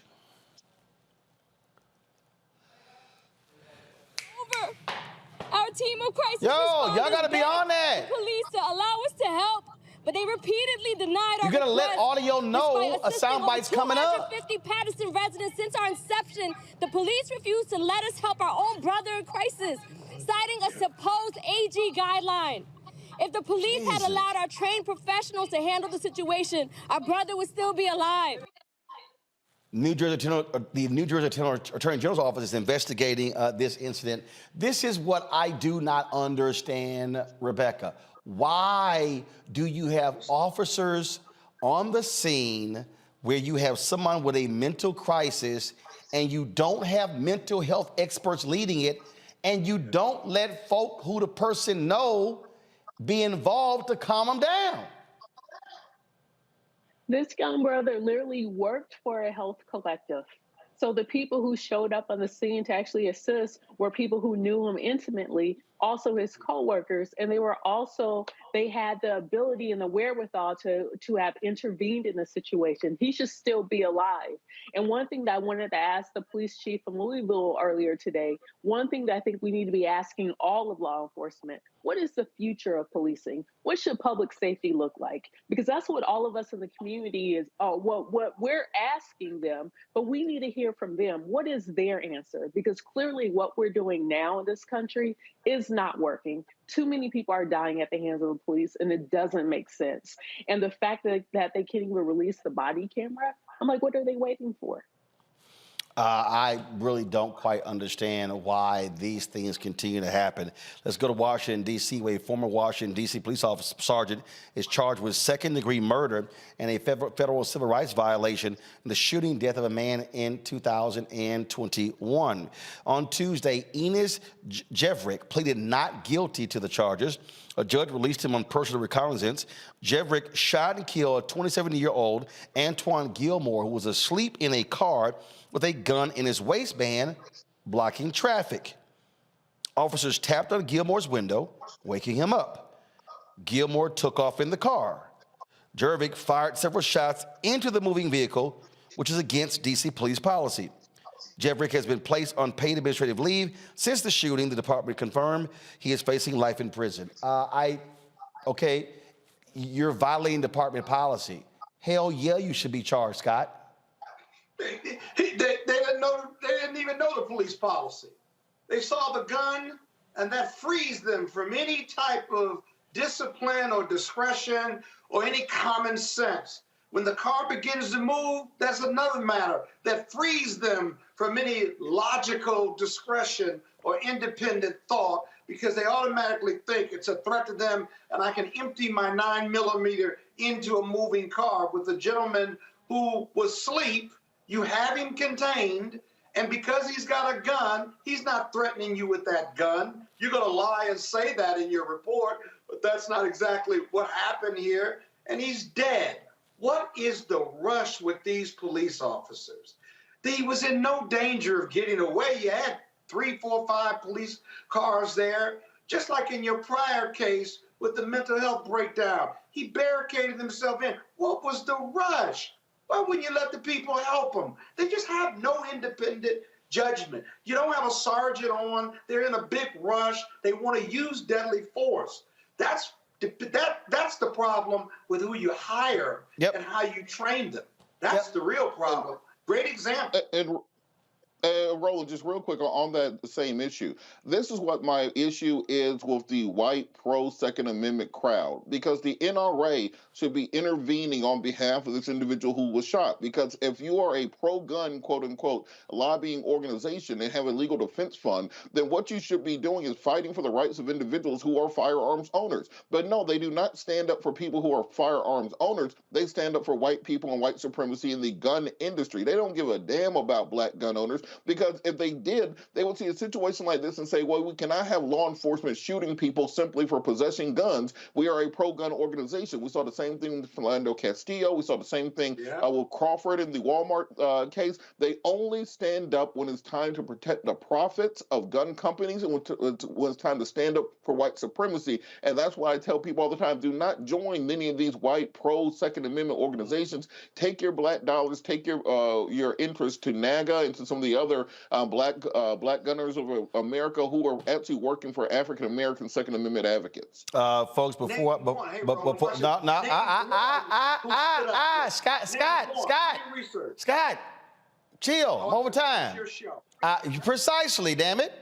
Our team of crisis y'all gotta be on that. Police to allow us to help, but they repeatedly denied our You're gonna let audio know a soundbite's coming up. 250 Patterson residents since our inception. The police refused to let us help our own brother in crisis, citing a supposed AG guideline. If the police had allowed our trained professionals to handle the situation, our brother would still be alive. The New Jersey Attorney General's office is investigating this incident. This is what I do not understand, Rebecca. Why do you have officers on the scene where you have someone with a mental crisis and you don't have mental health experts leading it, and you don't let folk who the person know be involved to calm them down? This young brother literally worked for a health collective. So the people who showed up on the scene to actually assist were people who knew him intimately, also his coworkers, and they had the ability and the wherewithal to have intervened in the situation. He should still be alive. And one thing that I wanted to ask the police chief from Louisville earlier today, one thing that I think we need to be asking all of law enforcement, what is the future of policing? What should public safety look like? Because that's what all of us in the community is, what we're asking them, but we need to hear from them. What is their answer? Because clearly what we're doing now in this country is not working. Too many people are dying at the hands of the police, and it doesn't make sense. And the fact that they can't even release the body camera, I'm like, what are they waiting for? I really don't quite understand why these things continue to happen. Let's go to Washington, D.C., where a former Washington, D.C. police officer sergeant is charged with second-degree murder and a federal civil rights violation in the shooting death of a man in 2021. On Tuesday, Enos Jevrick pleaded not guilty to the charges. A judge released him on personal recognizance. Jevrick shot and killed a 27-year-old Antoine Gilmore, who was asleep in a car with a gun in his waistband, blocking traffic. Officers tapped on Gilmore's window, waking him up. Gilmore took off in the car. Jevrick fired several shots into the moving vehicle, which is against D.C. police policy. Jevrick has been placed on paid administrative leave since the shooting. The department confirmed he is facing life in prison. Okay, you're violating department policy. Hell yeah, you should be charged, Scott. They didn't even know the police policy. They saw the gun, and that frees them from any type of discipline or discretion or any common sense. When the car begins to move, that's another matter that frees them from any logical discretion or independent thought, because they automatically think it's a threat to them, and I can empty my 9mm into a moving car. With the gentleman who was asleep, you have him contained, and because he's got a gun, he's not threatening you with that gun. You're going to lie and say that in your report, but that's not exactly what happened here, and he's dead. What is the rush with these police officers? He was in no danger of getting away. You had 3, 4, 5 police cars there, just like in your prior case with the mental health breakdown. He barricaded himself in. What was the rush? Why wouldn't you let the people help them? They just have no independent judgment. You don't have a sergeant on. They're in a big rush. They want to use deadly force. That's the problem with who you hire and how you train them. That's the real problem. Great example. Roland, just real quick on that same issue. This is what my issue is with the white pro-Second Amendment crowd, because the NRA should be intervening on behalf of this individual who was shot. Because if you are a pro-gun, quote-unquote, lobbying organization and have a legal defense fund, then what you should be doing is fighting for the rights of individuals who are firearms owners. But no, they do not stand up for people who are firearms owners. They stand up for white people and white supremacy in the gun industry. They don't give a damn about black gun owners. Because if they did, they would see a situation like this and say, well, we cannot have law enforcement shooting people simply for possessing guns. We are a pro-gun organization. We saw the same thing with Philando Castillo. We saw the same thing with Crawford in the Walmart case. They only stand up when it's time to protect the profits of gun companies and when it's time to stand up for white supremacy. And that's why I tell people all the time, do not join many of these white pro-Second Amendment organizations. Take your black dollars, take your interest to NAACP and to some of the other black gunners of America who are actually working for African American Second Amendment advocates. Folks, before, Scott, chill, over time. Precisely, damn it.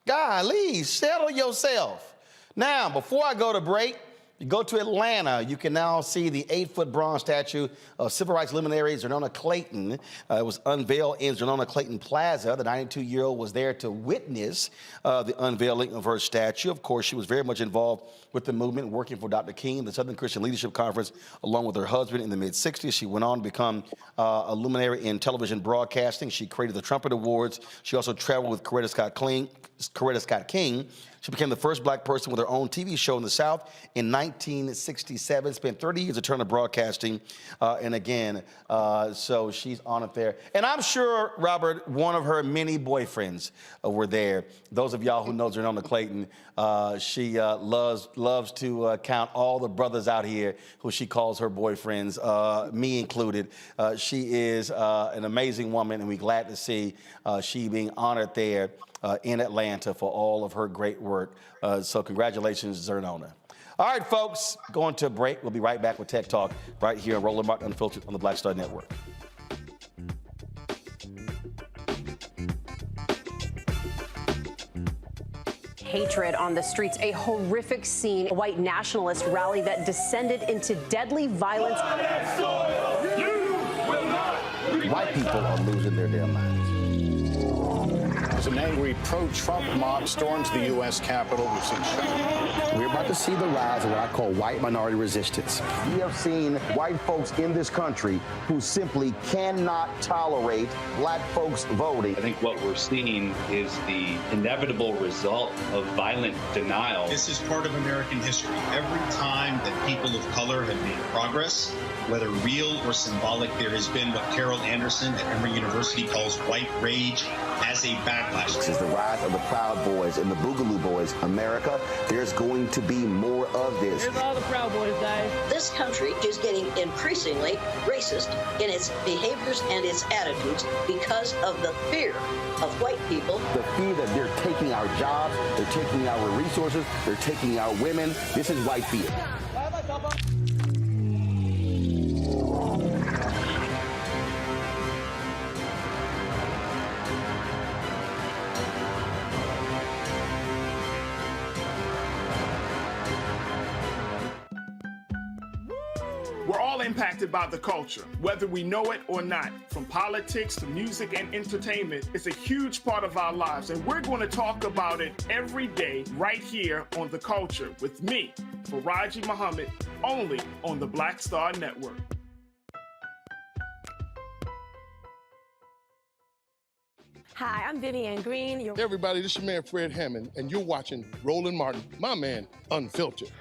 Golly, settle yourself. Now, before I go to break, you go to Atlanta, you can now see the 8-foot bronze statue of civil rights luminary Zernona Clayton. It was unveiled in Zernona Clayton Plaza. The 92-year-old was there to witness the unveiling of her statue. Of course, she was very much involved with the movement, working for Dr. King, the Southern Christian Leadership Conference, along with her husband in the mid-60s. She went on to become a luminary in television broadcasting. She created the Trumpet Awards. She also traveled with Coretta Scott King. She became the first black person with her own TV show in the South in 1967. Spent 30 years of Turner Broadcasting. And again, so she's on it there. And I'm sure, Robert, one of her many boyfriends were there. Those of y'all who know Zernona Clayton, she loves to count all the brothers out here who she calls her boyfriends, me included. She is an amazing woman, and we're glad to see she being honored there in Atlanta for all of her great work. So congratulations, Zernona. All right, folks, going to a break. We'll be right back with Tech Talk right here on Roland Martin Unfiltered on the Black Star Network. hatred on the streets. A horrific scene, a white nationalist rally that descended into deadly violence. White people are losing their damn minds. As an angry pro-Trump mob storms the U.S. Capitol, we've seen shooting. We're about to see the rise of what I call white minority resistance. We have seen white folks in this country who simply cannot tolerate black folks voting. I think what we're seeing is the inevitable result of violent denial. This is part of American history. Every time that people of color have made progress, whether real or symbolic, there has been what Carol Anderson at Emory University calls white rage as a backlash. This is the rise of the Proud Boys and the Boogaloo Boys. America, there's going to be more of this. Here's all the Proud Boys, guys. This country is getting increasingly racist in its behaviors and its attitudes because of the fear of white people. The fear that they're taking our jobs, they're taking our resources, they're taking our women. This is white fear. We're all impacted by the culture, whether we know it or not. From politics to music and entertainment, it's a huge part of our lives, and we're going to talk about it every day right here on The Culture with me, Faraji Muhammad, only on the Black Star Network. Hi, I'm Vivian Green. Hey everybody, this is your man Fred Hammond, and you're watching Roland Martin, my man, Unfiltered.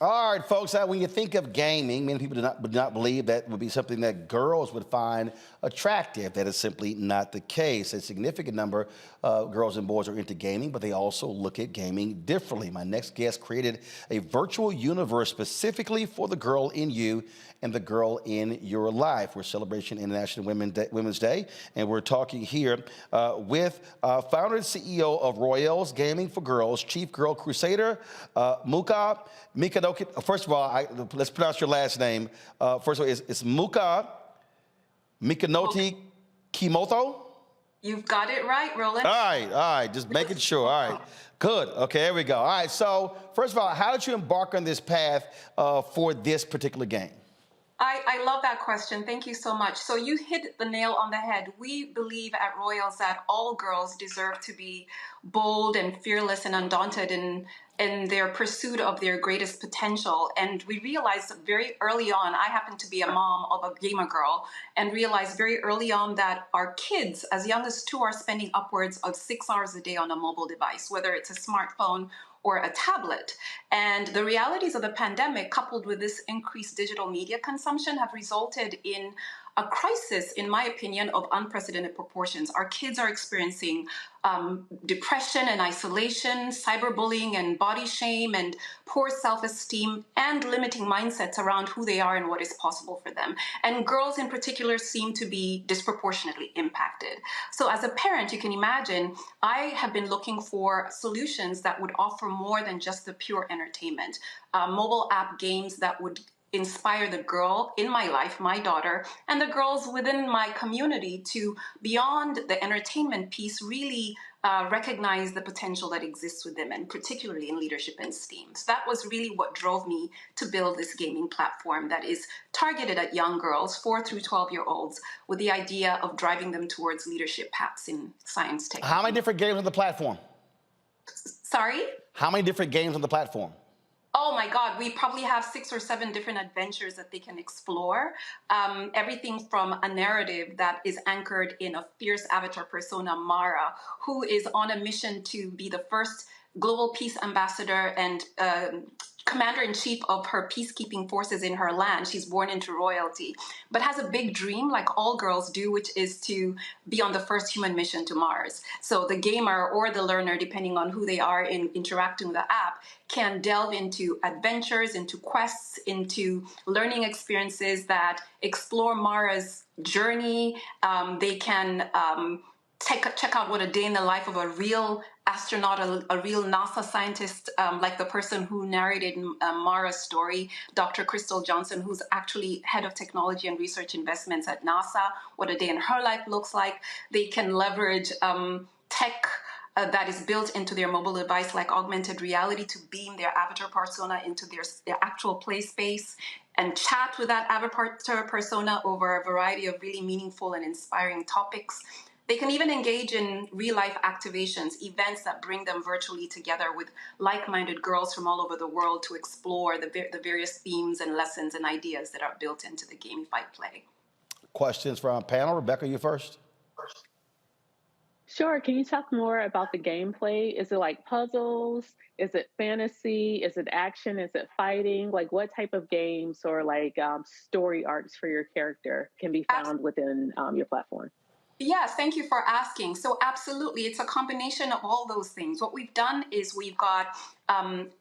All right, folks, when you think of gaming, many people would not believe that would be something that girls would find attractive. That is simply not the case. A significant number of girls and boys are into gaming, but they also look at gaming differently. My next guest created a virtual universe specifically for the girl in you and the girl in your life. We're celebrating International Women's Day, and we're talking here with founder and CEO of Royals Gaming for Girls, Chief Girl Crusader, Mika. First of all, let's pronounce your last name. First of all, it's Muka Mikanoti Kimoto? You've got it right, Roland. All right, just making sure. All right, good. Okay, here we go. All right, so first of all, how did you embark on this path for this particular game? I love that question. Thank you so much. So you hit the nail on the head. We believe at Royals that all girls deserve to be bold and fearless and undaunted in their pursuit of their greatest potential. And we realized very early on, I happen to be a mom of a gamer girl, and realized very early on that our kids, as young as 2, are spending upwards of 6 hours a day on a mobile device, whether it's a smartphone or a tablet. And the realities of the pandemic, coupled with this increased digital media consumption, have resulted in a crisis, in my opinion, of unprecedented proportions. Our kids are experiencing depression and isolation, cyberbullying and body shame and poor self-esteem, and limiting mindsets around who they are and what is possible for them. And girls in particular seem to be disproportionately impacted. So as a parent, you can imagine, I have been looking for solutions that would offer more than just the pure entertainment. Mobile app games that would inspire the girl in my life, my daughter, and the girls within my community to, beyond the entertainment piece, really recognize the potential that exists with them, and particularly in leadership and STEAM. So that was really what drove me to build this gaming platform that is targeted at young girls, 4 through 12-year-olds, with the idea of driving them towards leadership paths in science, technology. How many different games on the platform? Sorry? How many different games on the platform? Oh my God, we probably have 6 or 7 different adventures that they can explore. Everything from a narrative that is anchored in a fierce avatar persona, Mara, who is on a mission to be the first global peace ambassador and commander-in-chief of her peacekeeping forces in her land. She's born into royalty, but has a big dream, like all girls do, which is to be on the first human mission to Mars. So the gamer or the learner, depending on who they are in interacting with the app, can delve into adventures, into quests, into learning experiences that explore Mara's journey. They can check out what a day in the life of a real astronaut, a real NASA scientist, like the person who narrated Mara's story, Dr. Crystal Johnson, who's actually head of technology and research investments at NASA, what a day in her life looks like. They can leverage tech that is built into their mobile device, like augmented reality, to beam their avatar persona into their actual play space and chat with that avatar persona over a variety of really meaningful and inspiring topics. They can even engage in real-life activations, events that bring them virtually together with like-minded girls from all over the world to explore the various themes and lessons and ideas that are built into the gamified play. Questions from our panel? Rebecca, you first. Sure. Can you talk more about the gameplay? Is it like puzzles? Is it fantasy? Is it action? Is it fighting? Like what type of games or like story arcs for your character can be found within your platform? Yes, thank you for asking. So absolutely, it's a combination of all those things. What we've done is we've got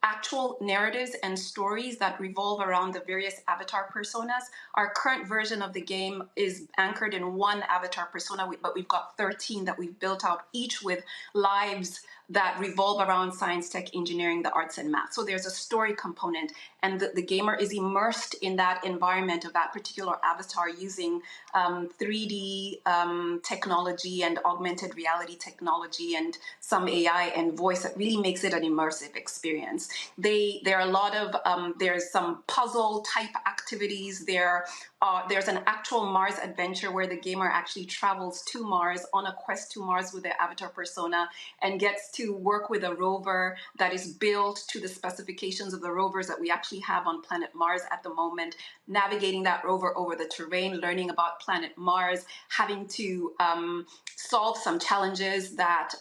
actual narratives and stories that revolve around the various avatar personas. Our current version of the game is anchored in one avatar persona, but we've got 13 that we've built out, each with lives that revolve around science, tech, engineering, the arts, and math. So there's a story component, and the gamer is immersed in that environment of that particular avatar using 3D technology and augmented reality technology and some AI and voice that really makes it an immersive experience. There are a lot of, there's some puzzle type activities. There's an actual Mars adventure where the gamer actually travels to Mars on a quest to Mars with their avatar persona and gets to work with a rover that is built to the specifications of the rovers that we actually have on planet Mars at the moment, navigating that rover over the terrain, learning about planet Mars, having to solve some challenges that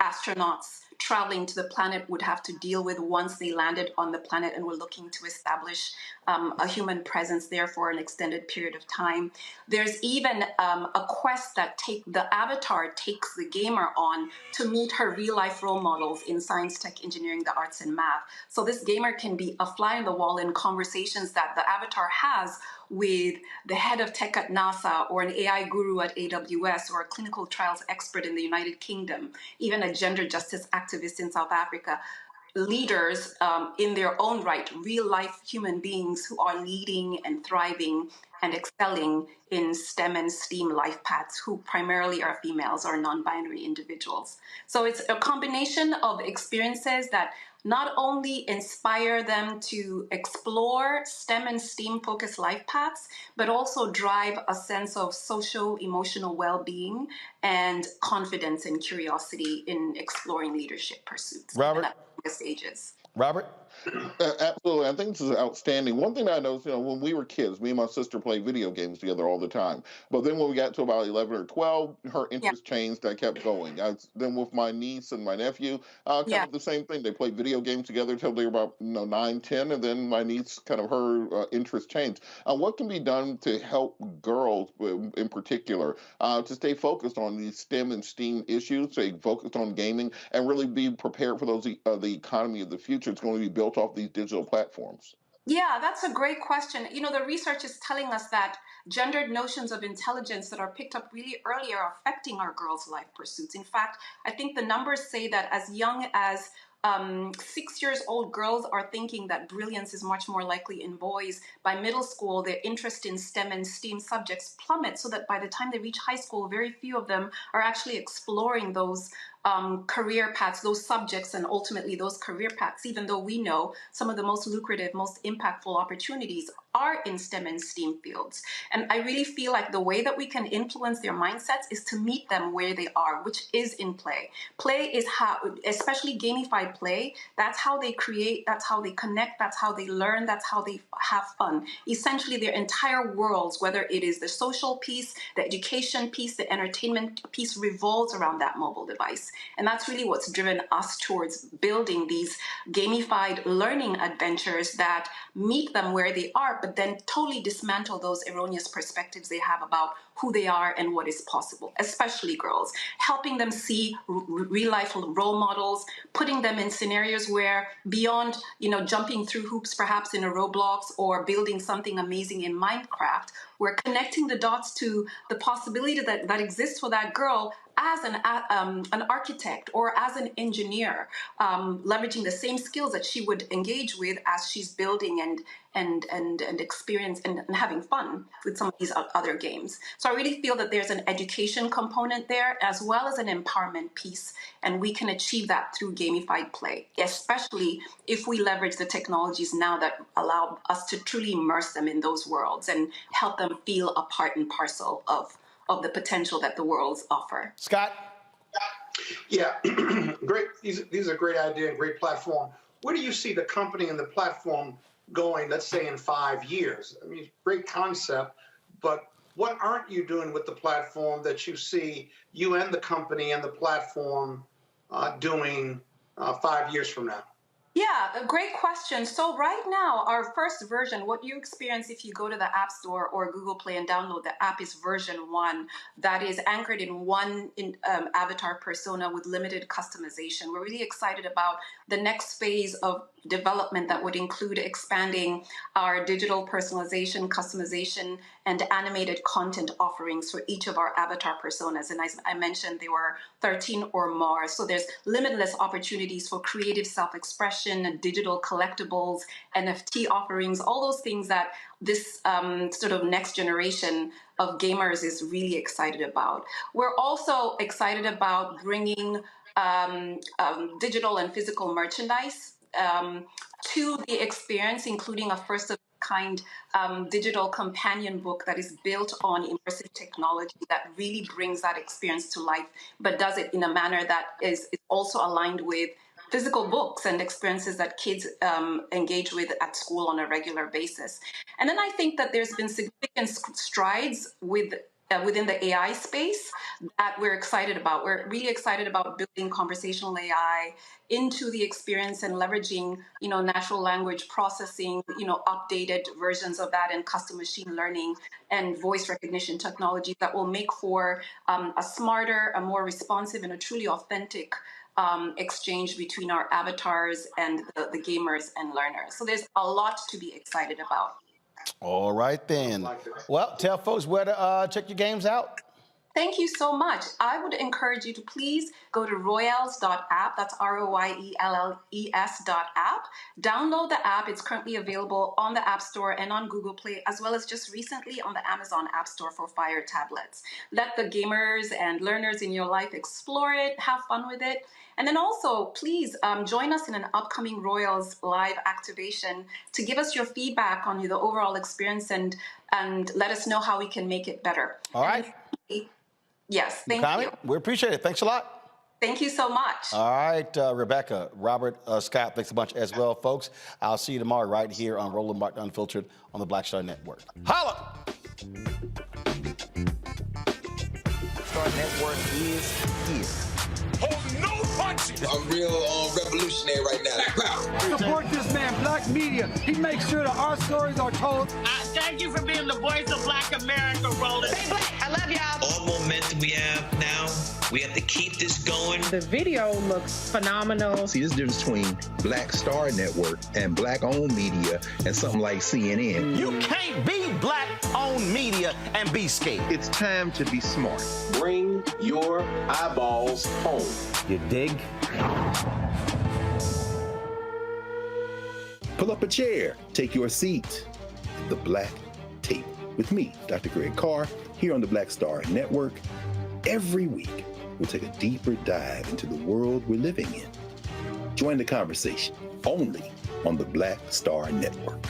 astronauts traveling to the planet would have to deal with once they landed on the planet and were looking to establish a human presence there for an extended period of time. There's even a quest that the avatar takes the gamer on to meet her real-life role models in science, tech, engineering, the arts, and math. So this gamer can be a fly on the wall in conversations that the avatar has with the head of tech at NASA or an AI guru at AWS or a clinical trials expert in the United Kingdom, even a gender justice activist in South Africa. Leaders in their own right, real life human beings who are leading and thriving and excelling in STEM and STEAM life paths, who primarily are females or non-binary individuals. So it's a combination of experiences that not only inspire them to explore STEM and STEAM focused life paths, but also drive a sense of social, emotional well-being and confidence and curiosity in exploring leadership pursuits. Robert? At the stages. Robert? Absolutely. I think this is outstanding. One thing I noticed, when we were kids, me and my sister played video games together all the time. But then when we got to about 11 or 12, her interest changed. I kept going. Then with my niece and my nephew, kind of the same thing. They played video games together until they were about 9, 10, and then my niece, kind of her interest changed. What can be done to help girls in particular to stay focused on these STEM and STEAM issues, stay focused on gaming, and really be prepared for those the economy of the future? It's going to be built off these digital platforms. Yeah, that's a great question. The research is telling us that gendered notions of intelligence that are picked up really early are affecting our girls' life pursuits. In fact, I think the numbers say that as young as 6 years old girls are thinking that brilliance is much more likely in boys. By middle school, their interest in STEM and STEAM subjects plummets, so that by the time they reach high school, very few of them are actually exploring those career paths, those subjects, and ultimately those career paths, even though we know some of the most lucrative, most impactful opportunities are in STEM and STEAM fields. And I really feel like the way that we can influence their mindsets is to meet them where they are, which is in play. Play is how, especially gamified play, that's how they create, that's how they connect, that's how they learn, that's how they have fun. Essentially, their entire worlds, whether it is the social piece, the education piece, the entertainment piece, revolves around that mobile device. And that's really what's driven us towards building these gamified learning adventures that meet them where they are, but then totally dismantle those erroneous perspectives they have about who they are and what is possible, especially girls, helping them see real life role models, putting them in scenarios where beyond, jumping through hoops, perhaps in a Roblox or building something amazing in Minecraft, we're connecting the dots to the possibility that exists for that girl as an architect or as an engineer, leveraging the same skills that she would engage with as she's building and experience and having fun with some of these other games. So I really feel that there's an education component there as well as an empowerment piece, and we can achieve that through gamified play, especially if we leverage the technologies now that allow us to truly immerse them in those worlds and help them feel a part and parcel of the potential that the worlds offer. Scott? Yeah, great. These are great idea and great platform. Where do you see the company and the platform going, let's say, in 5 years? I mean, great concept, but what aren't you doing with the platform that you see you and the company and the platform doing 5 years from now? Yeah, a great question. So right now, our first version, what you experience if you go to the App Store or Google Play and download the app is version 1 that is anchored in one avatar persona with limited customization. We're really excited about the next phase of development that would include expanding our digital personalization, customization, and animated content offerings for each of our avatar personas. And as I mentioned, there were 13 or more. So there's limitless opportunities for creative self-expression, digital collectibles, NFT offerings, all those things that this sort of next generation of gamers is really excited about. We're also excited about bringing digital and physical merchandise to the experience, including a first-of-kind digital companion book that is built on immersive technology that really brings that experience to life, but does it in a manner that is also aligned with physical books and experiences that kids engage with at school on a regular basis. And then I think that there's been significant strides within the AI space that we're excited about. We're really excited about building conversational AI into the experience and leveraging, natural language processing, updated versions of that and custom machine learning and voice recognition technology that will make for a smarter, a more responsive, and a truly authentic exchange between our avatars and the gamers and learners. So there's a lot to be excited about. All right, then. Well, tell folks where to check your games out. Thank you so much. I would encourage you to please go to royals.app. That's ROYELLES.app. Download the app. It's currently available on the App Store and on Google Play, as well as just recently on the Amazon App Store for Fire tablets. Let the gamers and learners in your life explore it, have fun with it. And then also, please join us in an upcoming Royals live activation to give us your feedback on the overall experience and let us know how we can make it better. All right. Yes, thank you. We appreciate it. Thanks a lot. Thank you so much. All right, Rebecca, Robert, Scott, thanks a bunch as well, folks. I'll see you tomorrow right here on Roland Martin Unfiltered on the Black Star Network. Holla! Star Network is here. Oh, no punches! I'm real revolutionary right now. Support this man, Black Media. He makes sure that our stories are told. Thank you for being the voice of Black America, Roland. Stay black. I love y'all. All momentum we have now, we have to keep this going. The video looks phenomenal. See, this difference between Black Star Network and Black-owned media and something like CNN. You can't be Black-owned media and be scared. It's time to be smart. Bring your eyeballs home. You dig? Pull up a chair, take your seat. The Black Tape with me, Dr. Greg Carr, here on the Black Star Network. Every week, we'll take a deeper dive into the world we're living in. Join the conversation only on the Black Star Network.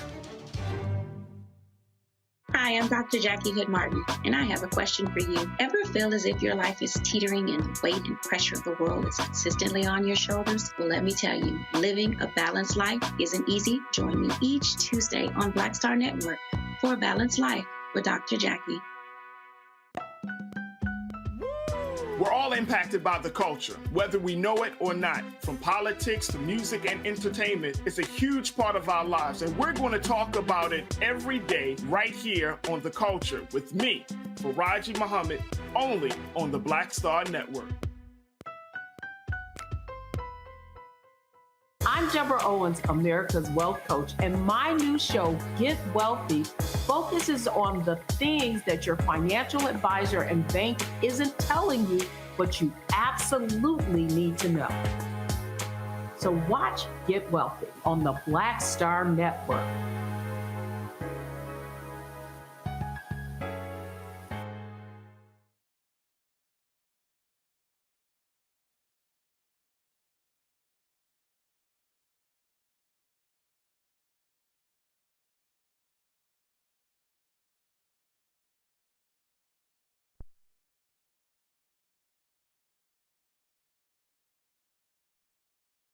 Hi, I'm Dr. Jackie Hood Martin, and I have a question for you. Ever feel as if your life is teetering and the weight and pressure of the world is consistently on your shoulders? Well, let me tell you, living a balanced life isn't easy. Join me each Tuesday on Black Star Network for A Balanced Life with Dr. Jackie. We're all impacted by the culture, whether we know it or not. From politics to music and entertainment, it's a huge part of our lives, and we're going to talk about it every day right here on The Culture with me, Faraji Muhammad, only on the Black Star Network. I'm Deborah Owens, America's Wealth Coach, and my new show, Get Wealthy, focuses on the things that your financial advisor and bank isn't telling you, but you absolutely need to know. So watch Get Wealthy on the Black Star Network.